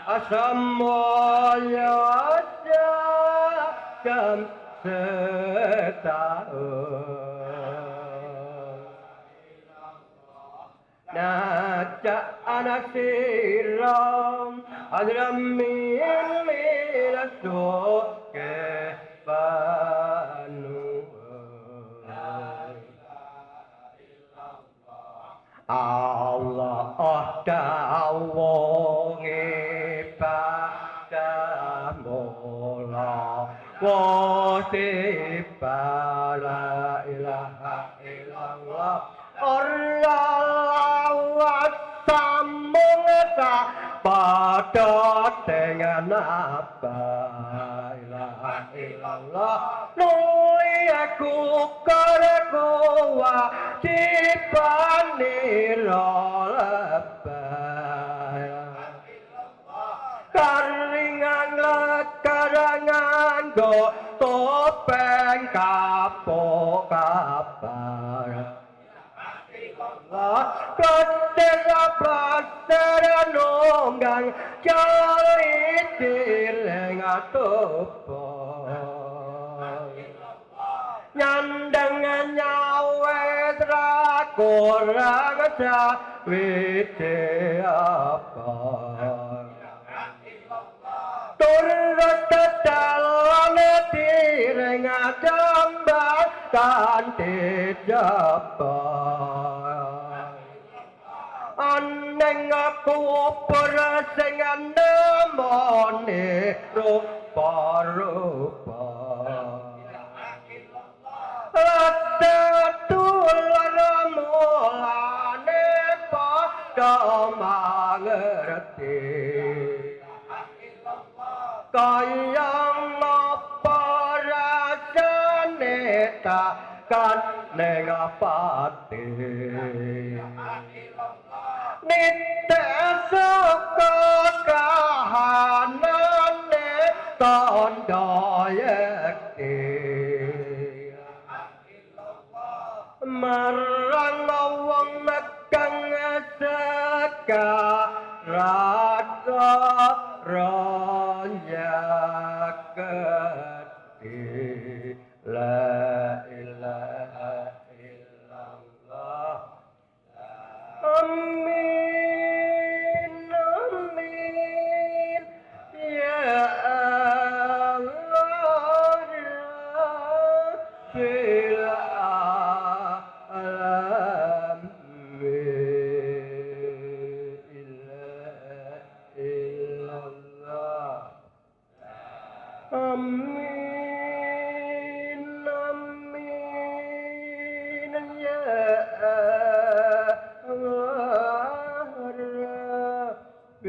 asamoya jam setahun Najak anak siram Adramin minaso ke panuan Allah dawongi pada mola Wasifah la ilaha illallah Allah sambung tak pada dengan apa ilaha illallah nuli aku kerkuwa dipanira lebay karingan lekarangan go topeng kapok kabar Kotera pasara nonggang jali tireng atopo Nyandang nyawe drakorang cawite apa Turut dalam tireng adambang kanti japan Aneng aku persengan nemone rupa-rupa Tulan mulane pada mangerti Kayang apa rasane takkan nengapati Nite suka kahanane tondo yekti Marang wong nekang rasa ronya gede la ilaha illallah amin amin ya Allah rabbil alamin illallah amin amin ya Allah rabbil alamin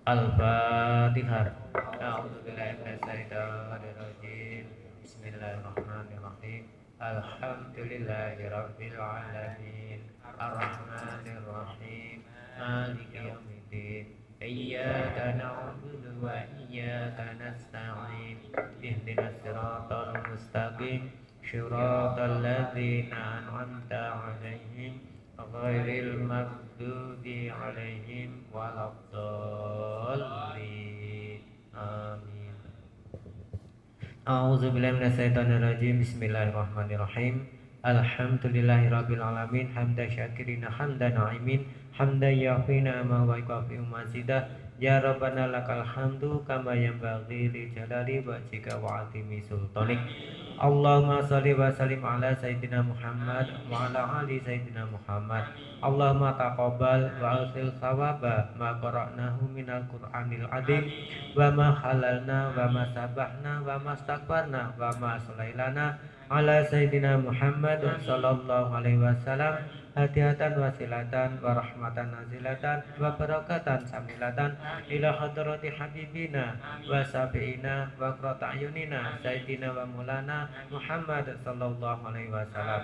Al-Fatihah. A'udzubillahi minasyaitonir rajim. Bismillahirrahmanirrahim. Alhamdulillahirabbil alamin. Arrahmanir rahim. Maliki yaumiddin. Iyyaka na'budu wa iyyaka nasta'in. Ihdinas siratal mustaqim. Shiratal ladzina an'amta 'alaihim ghairil maghdubi 'alaihim waladdallin. Amin. A'udzubillahi minasyaitonirrajim. Bismillahirrahmanirrahim. Alhamdulillahirabbil alamin hamdan syakirina hamdan na'imin hamdan yaqina ma wa yukafi'u mazidah ya rabbana lakal hamdu kama yanbaghi li jalali wajhika wa 'azimi sultanik. Allahumma shalli wa sallim ala sayyidina Muhammad wa ala ali sayyidina Muhammad. Allahumma taqabbal wa arsil thawaba ma qara'nahu minal Qur'anil azim wa ma halalna wa ma sabahna wa ma stakbarna wa ma sulailana ala sayyidina Muhammad sallallahu alaihi wasallam hadiatan wasilatan wa rahmatan nazilatan wa barakatan samilatan ila hadrati habibina wa sabiina wa qurrata ayunina sayyidina wa maulana Muhammad sallallahu alaihi wasallam.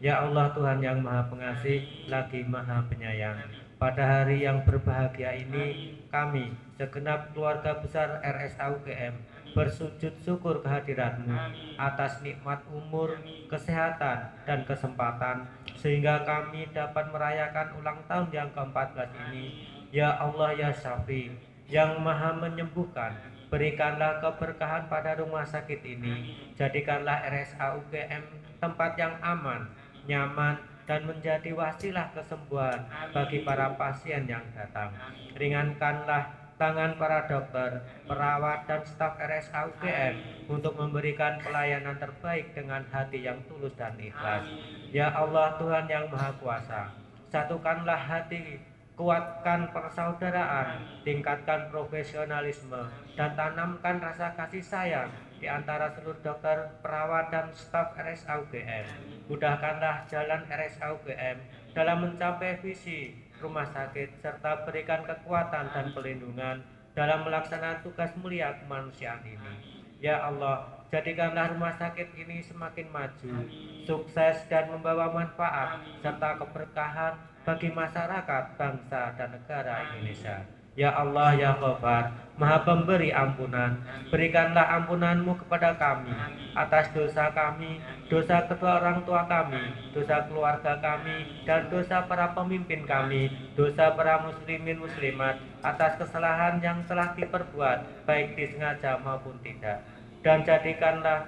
Ya Allah, Tuhan yang Maha Pengasih lagi Maha Penyayang, pada hari yang berbahagia ini kami segenap keluarga besar RSA UGM bersujud syukur kehadirat-Mu atas nikmat umur, kesehatan, dan kesempatan sehingga kami dapat merayakan ulang tahun yang ke-14 ini. Ya Allah, ya Syafi, yang Maha menyembuhkan, berikanlah keberkahan pada rumah sakit ini. Jadikanlah RSA UGM tempat yang aman, nyaman, dan menjadi wasilah kesembuhan bagi para pasien yang datang. Ringankanlah tangan para dokter, perawat, dan staf RSA UGM untuk memberikan pelayanan terbaik dengan hati yang tulus dan ikhlas. Ya Allah, Tuhan yang Maha Kuasa, satukanlah hati, kuatkan persaudaraan, tingkatkan profesionalisme, dan tanamkan rasa kasih sayang di antara seluruh dokter, perawat, dan staf RSA UGM. Mudahkanlah jalan RSA UGM dalam mencapai visi rumah sakit, serta berikan kekuatan dan perlindungan dalam melaksanakan tugas mulia kemanusiaan ini. Ya Allah, jadikanlah rumah sakit ini semakin maju, sukses, dan membawa manfaat serta keberkahan bagi masyarakat, bangsa, dan negara Indonesia. Ya Allah, ya Ghaffar, Maha Pemberi ampunan, berikanlah ampunan-Mu kepada kami atas dosa kami, dosa kedua orang tua kami, dosa keluarga kami, dan dosa para pemimpin kami, dosa para muslimin muslimat atas kesalahan yang telah diperbuat, baik disengaja maupun tidak. Dan jadikanlah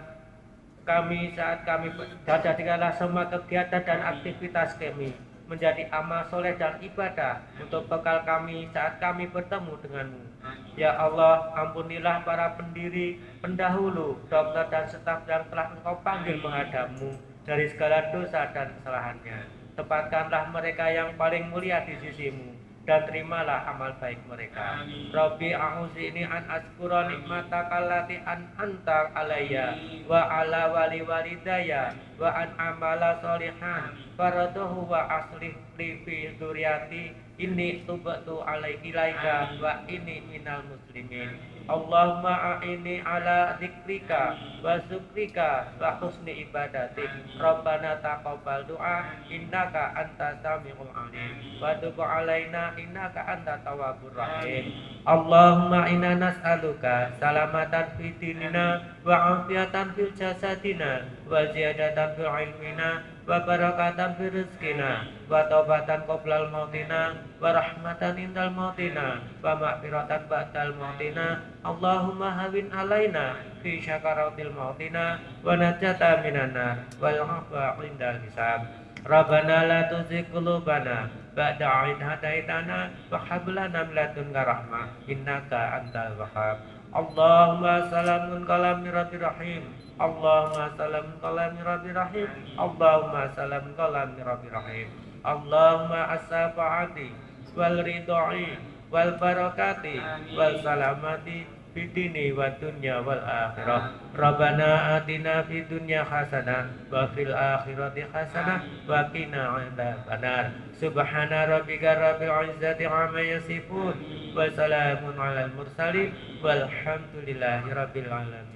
semua kegiatan dan aktivitas kami menjadi amal soleh dan ibadah untuk bekal kami saat kami bertemu denganmu. Ya Allah, ampunilah para pendiri, pendahulu, dokter, dan staf yang telah Engkau panggil menghadapmu dari segala dosa dan kesalahannya. Tepatkanlah mereka yang paling mulia di sisimu, dan terimalah amal baik mereka. Rabbi a'udzini an azkura nikmataka allati an'amta alayya wa ala wali walidayya wa an amala sholihan faradahu wa aslih li fi dzurriyyati inni tubtu ilaika wa inni minal muslimin. Allahumma a'inni ala dzikrika wa syukrika wa husni ibadatik. Rabbana taqabbal du'a innaka antas samiul alim wa tub alaina innaka antat tawwabur rahim. Allahumma inna nas'aluka salamatan fid dinina wa afiatan fil jasadina wa ziyadatan fil ilmina wa barakatan fil rizqina wa taubatan qoblal mautina wa rahmatan indal mautina wa maghfiratan ba'dal mautina. Allahumma hawin alaina fi syakaratil mautina wa najata minan nar wal afwa indal hisab. Rabbana la tuzigh qulubana ba'da idh hadaitana wa hab lana min ladunka rahmah innaka antal wahhab. Allahumma salamun kalam rabbil rahim. Allahumma salamun kalam rabbil rahim. Allahumma salamun kalam rabbil rahim. Allahumma as-safa'ati wal ridai wal barakati wal salamati fid dini wad dunya wal akhirah. Rabbana atina fid dunya hasanah wa fil akhirati hasanah wa qina adzabannar. Subhana rabbika rabbil izzati amma yasifun wa salamun alal mursalin walhamdulillahi rabbil alamin.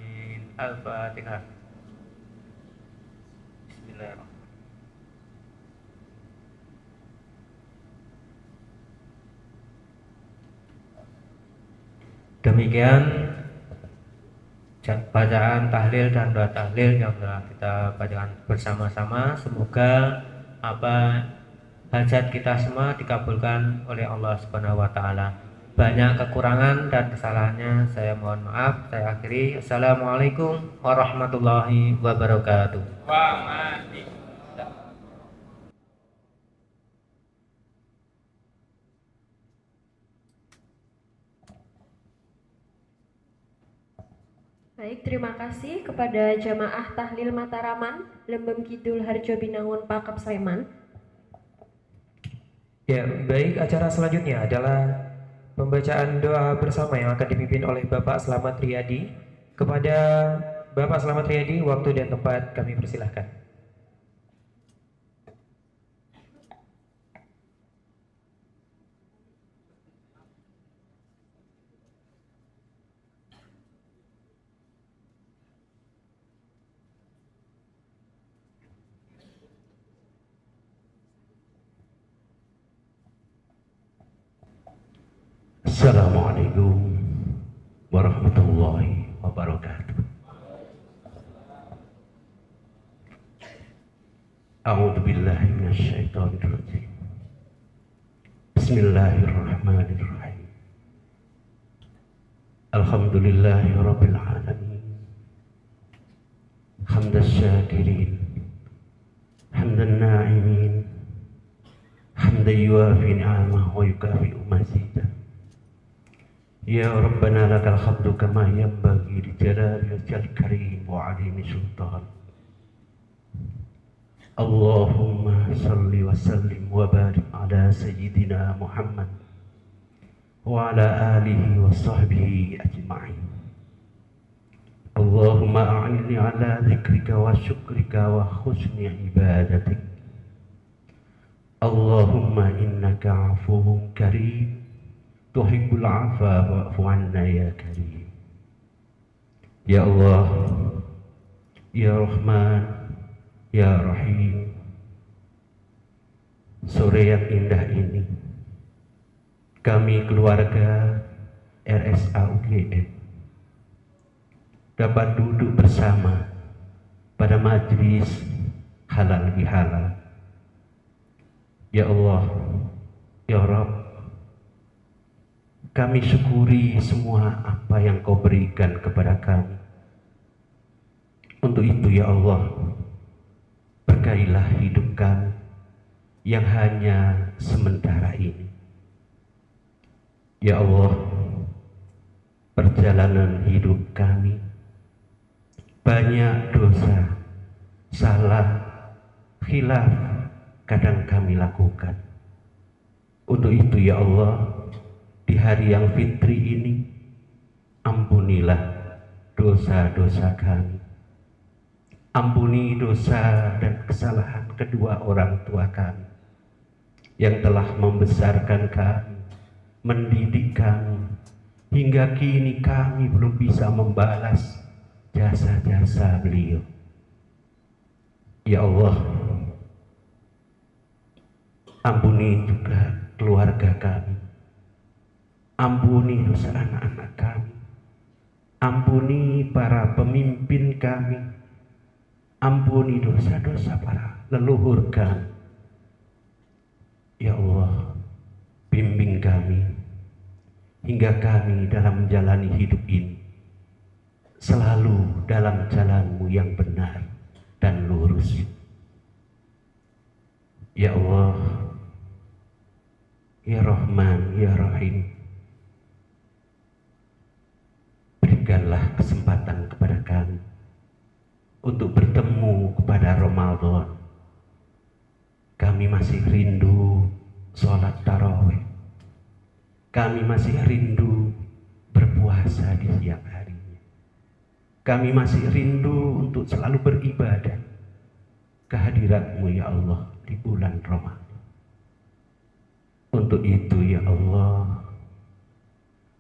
Al-Fatihah. Bismillahirrahmanirrahim. Demikian bacaan tahlil dan doa tahlil yang telah kita bacakan bersama-sama. Semoga apa hajat kita semua dikabulkan oleh Allah Subhanahu wa taala. Banyak kekurangan dan kesalahannya saya mohon maaf. Saya akhiri. Assalamualaikum warahmatullahi wabarakatuh. Baik, terima kasih kepada jamaah Tahlil Mataraman, Lembem Kidul Harjo Binangun Pakep Sleman. Ya, baik, acara selanjutnya adalah pembacaan doa bersama yang akan dipimpin oleh Bapak Slamet Riyadi. Kepada Bapak Slamet Riyadi, waktu dan tempat kami persilahkan. Assalamualaikum warahmatullahi wabarakatuh. A'udzu billahi minasyaitonir rajim. Bismillahirrahmanirrahim. Alhamdulillahi rabbil alamin. Hamdas syakirin, hamdan na'imin, hamdan yuafi ni'amah wa yukafi'u mazidah. Ya Rabbana lakal hamdu kama yanbaghi li jalali wajhil karim wa 'azimi sultan. Allahumma salli wa sallim wa barik ala sayyidina Muhammad wa ala alihi wa sahbihi ajma'in. Allahumma a'inni ala dzikrika wa syukrika wa husni ibadatik. Allahumma innaka 'afuwwun karim tuhibbul 'afwa wa'fu 'anna ya karim. Ya Allah, ya Rahman, ya Rahim. Sore yang indah ini kami keluarga RSA UGM dapat duduk bersama pada majlis halal bihalal. Ya Allah, ya Rabb, kami syukuri semua apa yang Kau berikan kepada kami. Untuk itu ya Allah, berkailah hidup kami yang hanya sementara ini. Ya Allah, perjalanan hidup kami banyak dosa, salah, khilaf kadang kami lakukan. Untuk itu ya Allah, di hari yang fitri ini, ampunilah dosa-dosa kami. Ampuni dosa dan kesalahan kedua orang tua kami. yang telah membesarkan kami, mendidik kami, hingga kini kami belum bisa membalas jasa-jasa beliau. Ya Allah, ampuni juga keluarga kami, ampuni dosa anak-anak kami, ampuni para pemimpin kami, ampuni dosa-dosa para leluhur kami. Ya Allah, bimbing kami hingga kami dalam menjalani hidup ini selalu dalam jalan-Mu yang benar dan lurus. Ya Allah, Ya Rahman, Ya Rahim, berikanlah kesempatan kepada kami untuk bertemu kepada Ramadan. Kami masih rindu sholat tarawih. Kami masih rindu berpuasa di siang harinya. Kami masih rindu untuk selalu beribadah kehadirat-Mu ya Allah di bulan Ramadan. Untuk itu ya Allah,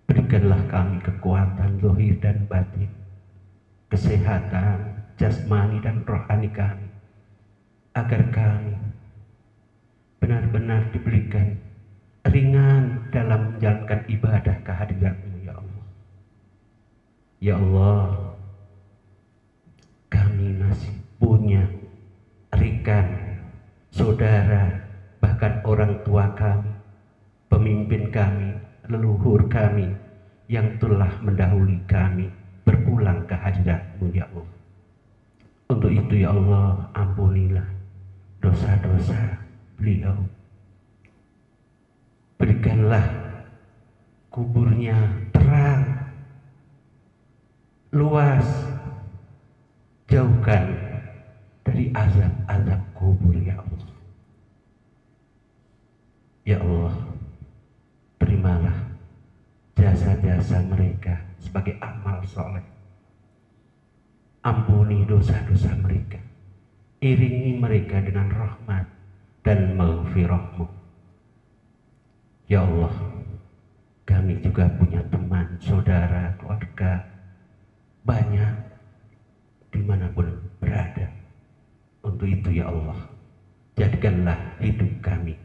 berikanlah kami kekuatan zahir dan batin, kesehatan jasmani dan rohani kami, agar kami benar-benar diberikan ringan dalam menjalankan ibadah kehadirat-Mu ya Allah. Ya Allah, kami masih punya rekan, saudara, bahkan orang tua kami, pemimpin kami, leluhur kami yang telah mendahului kami berpulang ke hadirat-Mu ya Allah. Untuk itu ya Allah, ampunilah dosa-dosa beliau. Berikanlah kuburnya terang, luas, jauhkan dari azab-azab kubur ya Allah. Ya Allah, terimalah jasa-jasa mereka sebagai amal soleh. Ampuni dosa-dosa mereka, iringi mereka dengan rahmat dan maghfirah-Mu. Ya Allah, kami juga punya teman, saudara, keluarga banyak dimanapun berada. Untuk itu ya Allah, jadikanlah hidup kami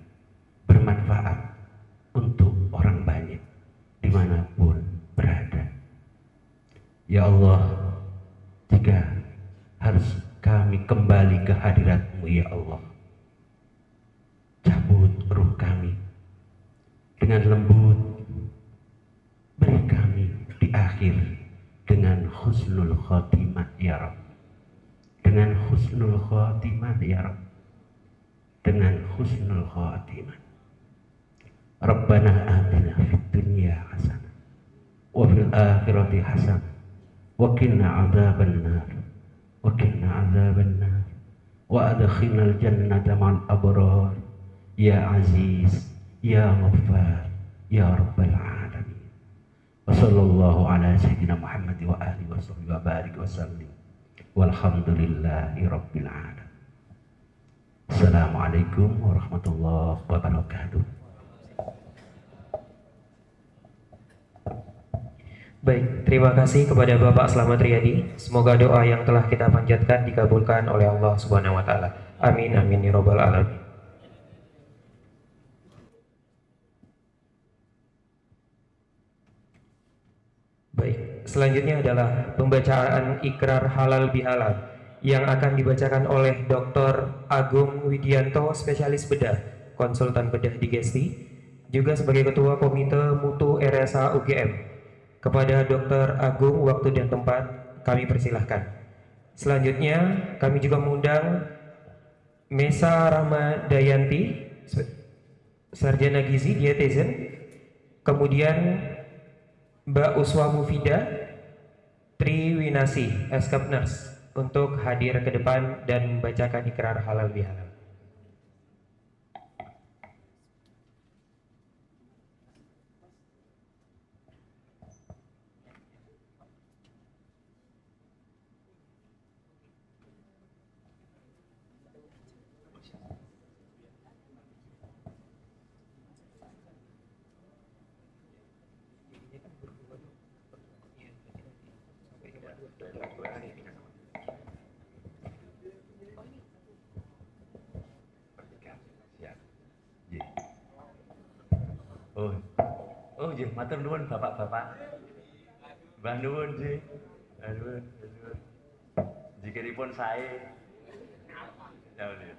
bermanfaat untuk orang banyak dimanapun berada. Ya Allah, jika harus kami kembali ke hadirat-Mu ya Allah, cabut ruh kami dengan lembut, beri kami di akhir dengan husnul khotimah ya Rabb, dengan husnul khotimah ya Rabb, dengan husnul khotimah. Rabbana atina fid dunya hasanah wa fil akhirati hasanah wa qina adzabannar wa qina adzabannar wa adkhilnal jannata ma'al abrar ya aziz ya ghaffar ya rabbal alamin. Wa sallallahu ala sayyidina Muhammad wa alihi wa sahbihi wa barik wa sallim walhamdulillahi rabbil alamin. Assalamualaikum warahmatullahi wabarakatuh. Baik, terima kasih kepada Bapak Slamet Riyadi. Semoga doa yang telah kita panjatkan dikabulkan oleh Allah Subhanahu wa taala. Amin amin ya rabbal alamin. Baik, selanjutnya adalah pembacaan ikrar halal bihalal yang akan dibacakan oleh Dr. Agung Widianto, spesialis bedah, konsultan bedah di Gesti, juga sebagai Ketua Komite Mutu RSA UGM. Kepada Dr. Agung, waktu dan tempat kami persilahkan. Selanjutnya kami juga mengundang Mesa Rahmadayanti, Sarjana Gizi Dietitian, kemudian Mbak Uswa Mufida Triwinasi, Eskap Nurse, untuk hadir ke depan dan membacakan ikrar halal bihalal. Siap. Nggih. Oh. Oh nggih, matur nuwun Bapak-bapak. Mbah nuwun nggih. Mbah nuwun. Zikiripun sae. Ya nggih.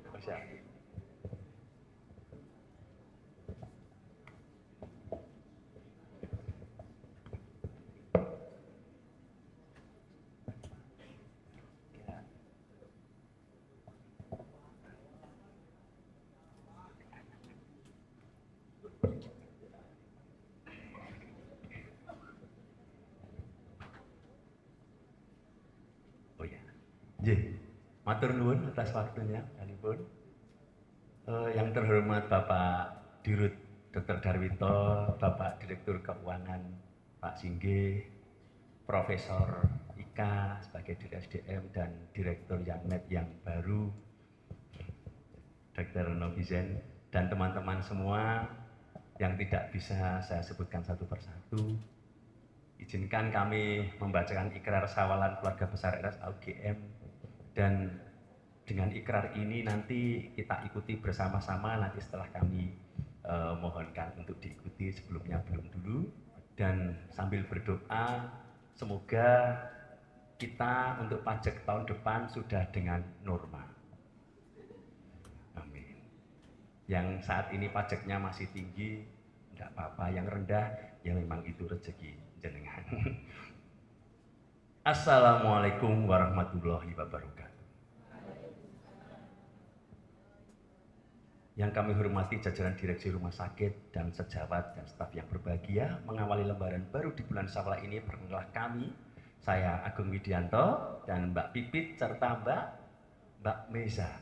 Oh, siap. Oh ya. Nggih. Matur nuwun atas waktunya kalipun. Yang terhormat Bapak Dirut Dr. Darwito, Bapak Direktur Keuangan Pak Singgih, Profesor Ika sebagai Dir SDM dan Direktur Yangnet yang baru, Dr. Novizen, dan teman-teman semua yang tidak bisa saya sebutkan satu persatu. Izinkan kami membacakan ikrar sawalan keluarga besar RSA UGM, dan dengan ikrar ini nanti kita ikuti bersama-sama nanti setelah kami mohonkan untuk diikuti, sebelumnya belum dulu, dan sambil berdoa semoga kita untuk pajak tahun depan sudah dengan normal. Amin. Yang saat ini pajaknya masih tinggi, tidak apa-apa, yang rendah ya memang itu rezeki jenengan. Assalamualaikum warahmatullahi wabarakatuh. Yang kami hormati jajaran Direksi Rumah Sakit dan sejawat dan staf yang berbahagia, mengawali lembaran baru di bulan Syawal ini, perkenalkan kami, saya Agung Widianto dan Mbak Pipit serta Mbak Meza,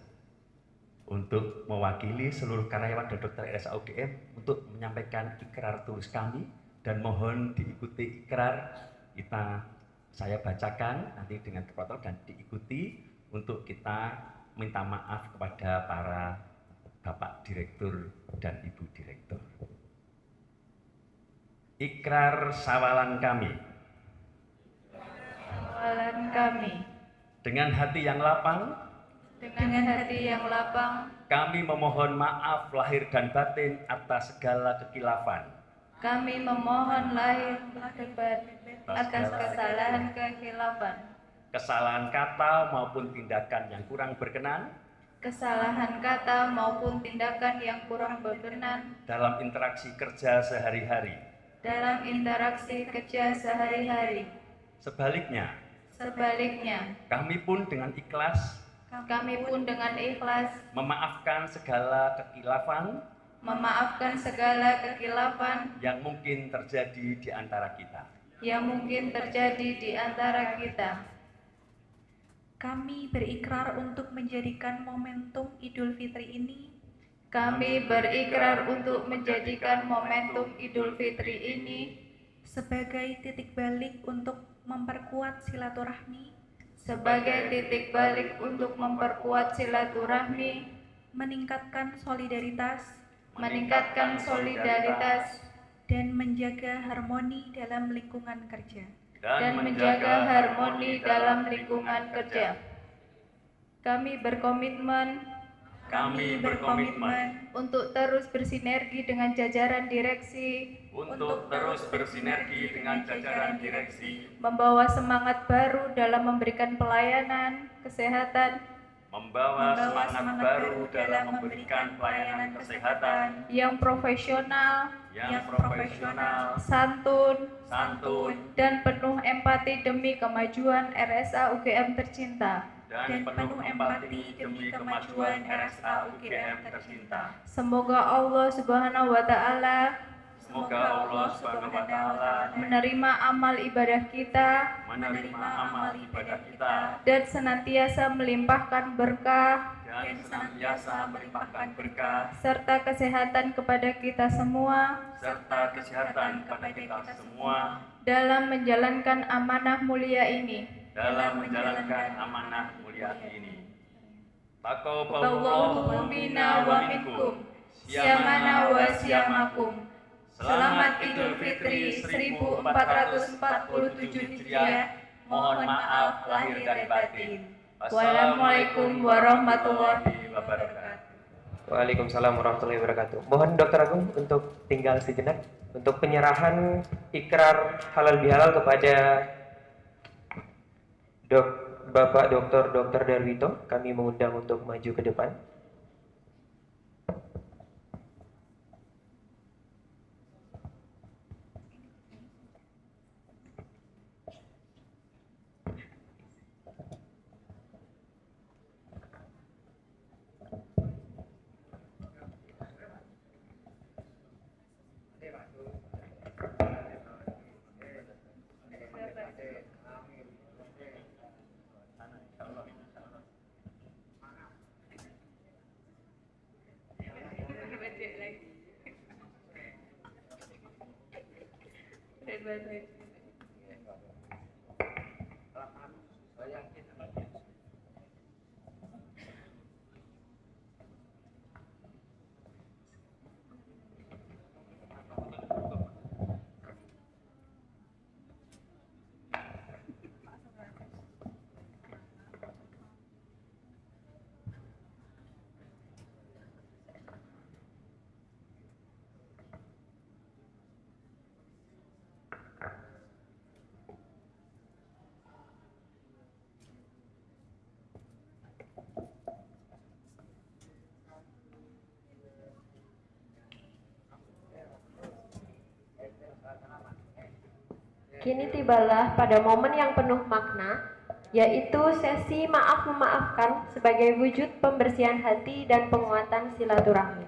untuk mewakili seluruh karyawan dan dokter RSA UGM untuk menyampaikan ikrar tulis kami, dan mohon diikuti ikrar saya bacakan nanti dengan terpotong dan diikuti untuk kita minta maaf kepada para Bapak Direktur dan Ibu Direktur. Ikrar sawalan kami. Sawalan kami. Dengan hati yang lapang. Dengan hati yang lapang. Kami memohon maaf lahir dan batin atas segala kekilafan. Kami memohon lahir dan batin atas kesalahan kehilafan. Kesalahan kata maupun tindakan yang kurang berkenan. Kesalahan kata maupun tindakan yang kurang berkenan dalam interaksi kerja sehari-hari. Dalam interaksi kerja sehari-hari. Sebaliknya, kami pun dengan ikhlas memaafkan segala kekilafan yang mungkin terjadi di antara kita. Kami berikrar untuk menjadikan momentum Idul Fitri ini sebagai titik balik untuk memperkuat silaturahmi, meningkatkan solidaritas, dan menjaga harmoni dalam lingkungan kerja. Kami berkomitmen untuk terus bersinergi dengan jajaran direksi, membawa semangat baru dalam memberikan pelayanan kesehatan, yang profesional, santun, dan penuh empati demi kemajuan RSA UGM tercinta. Semoga Allah Subhanahu wa Ta'ala menerima amal ibadah kita, dan senantiasa melimpahkan berkah dan senantiasa melimpahkan berkah serta kesehatan kepada kita semua serta kesehatan kepada kita semua dalam menjalankan amanah mulia ini. dalam menjalankan amanah mulia ini. Taqabbalallahu minna wa minkum. Siyamana wa siyamakum. Selamat Idul Fitri 1447 Hijriah. Mohon maaf lahir dan batin. Wassalamualaikum warahmatullahi wabarakatuh. Waalaikumsalam warahmatullahi wabarakatuh. Mohon Dr. Agung untuk tinggal sejenak untuk penyerahan ikrar halal bihalal kepada Bapak Dr. Darwito. Kami mengundang untuk maju ke depan. Kini tibalah pada momen yang penuh makna, yaitu sesi maaf memaafkan sebagai wujud pembersihan hati dan penguatan silaturahmi.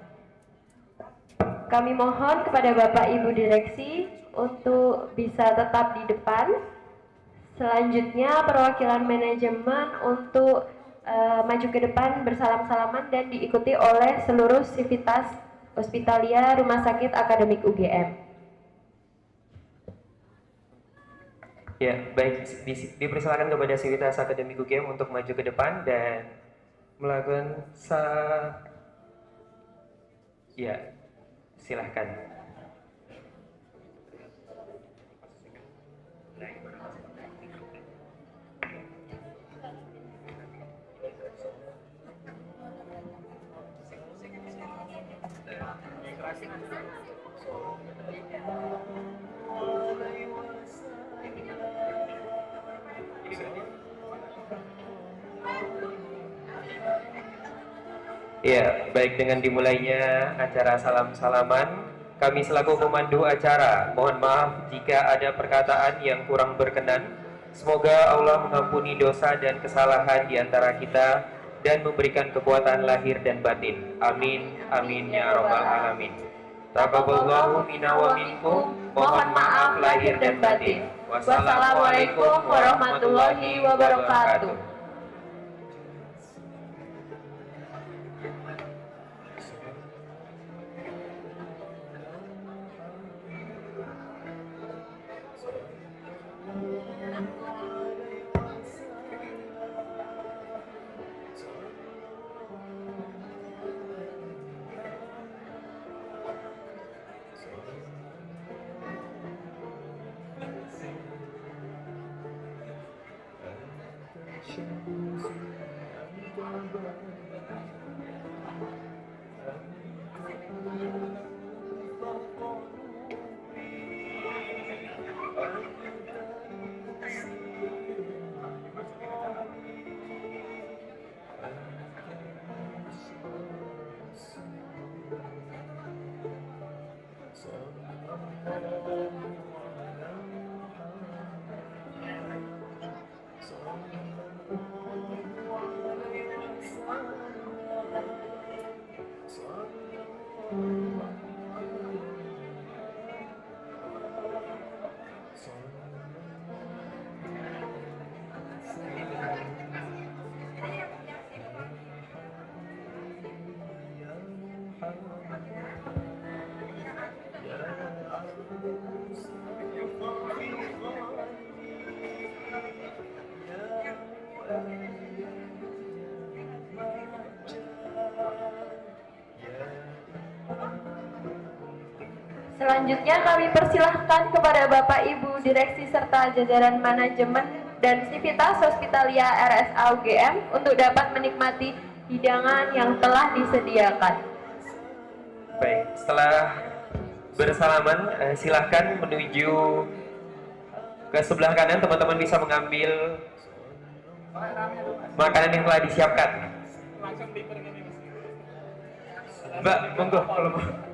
Kami mohon kepada Bapak Ibu Direksi untuk bisa tetap di depan. Selanjutnya perwakilan manajemen untuk maju ke depan bersalam-salaman dan diikuti oleh seluruh sivitas Hospitalia Rumah Sakit Akademik UGM. Ya, baik, dipersilakan kepada Sivitas Akademik UGM untuk maju ke depan dan melakukan ya, silahkan. Ya, baik, dengan dimulainya acara salam-salaman, kami selaku pemandu acara mohon maaf jika ada perkataan yang kurang berkenan. Semoga Allah mengampuni dosa dan kesalahan di antara kita dan memberikan kekuatan lahir dan batin. Amin, amin ya rabbal alamin. Taqabbalallahu minna wa minkum. Mohon maaf lahir dan batin. Wassalamualaikum warahmatullahi wabarakatuh. Selanjutnya kami persilahkan kepada Bapak Ibu Direksi serta jajaran manajemen dan Sivitas Hospitalia RSA UGM untuk dapat menikmati hidangan yang telah disediakan. Baik, setelah bersalaman, silahkan menuju ke sebelah kanan. Teman-teman bisa mengambil makanan yang telah disiapkan. Mbak, monggo kalau mau.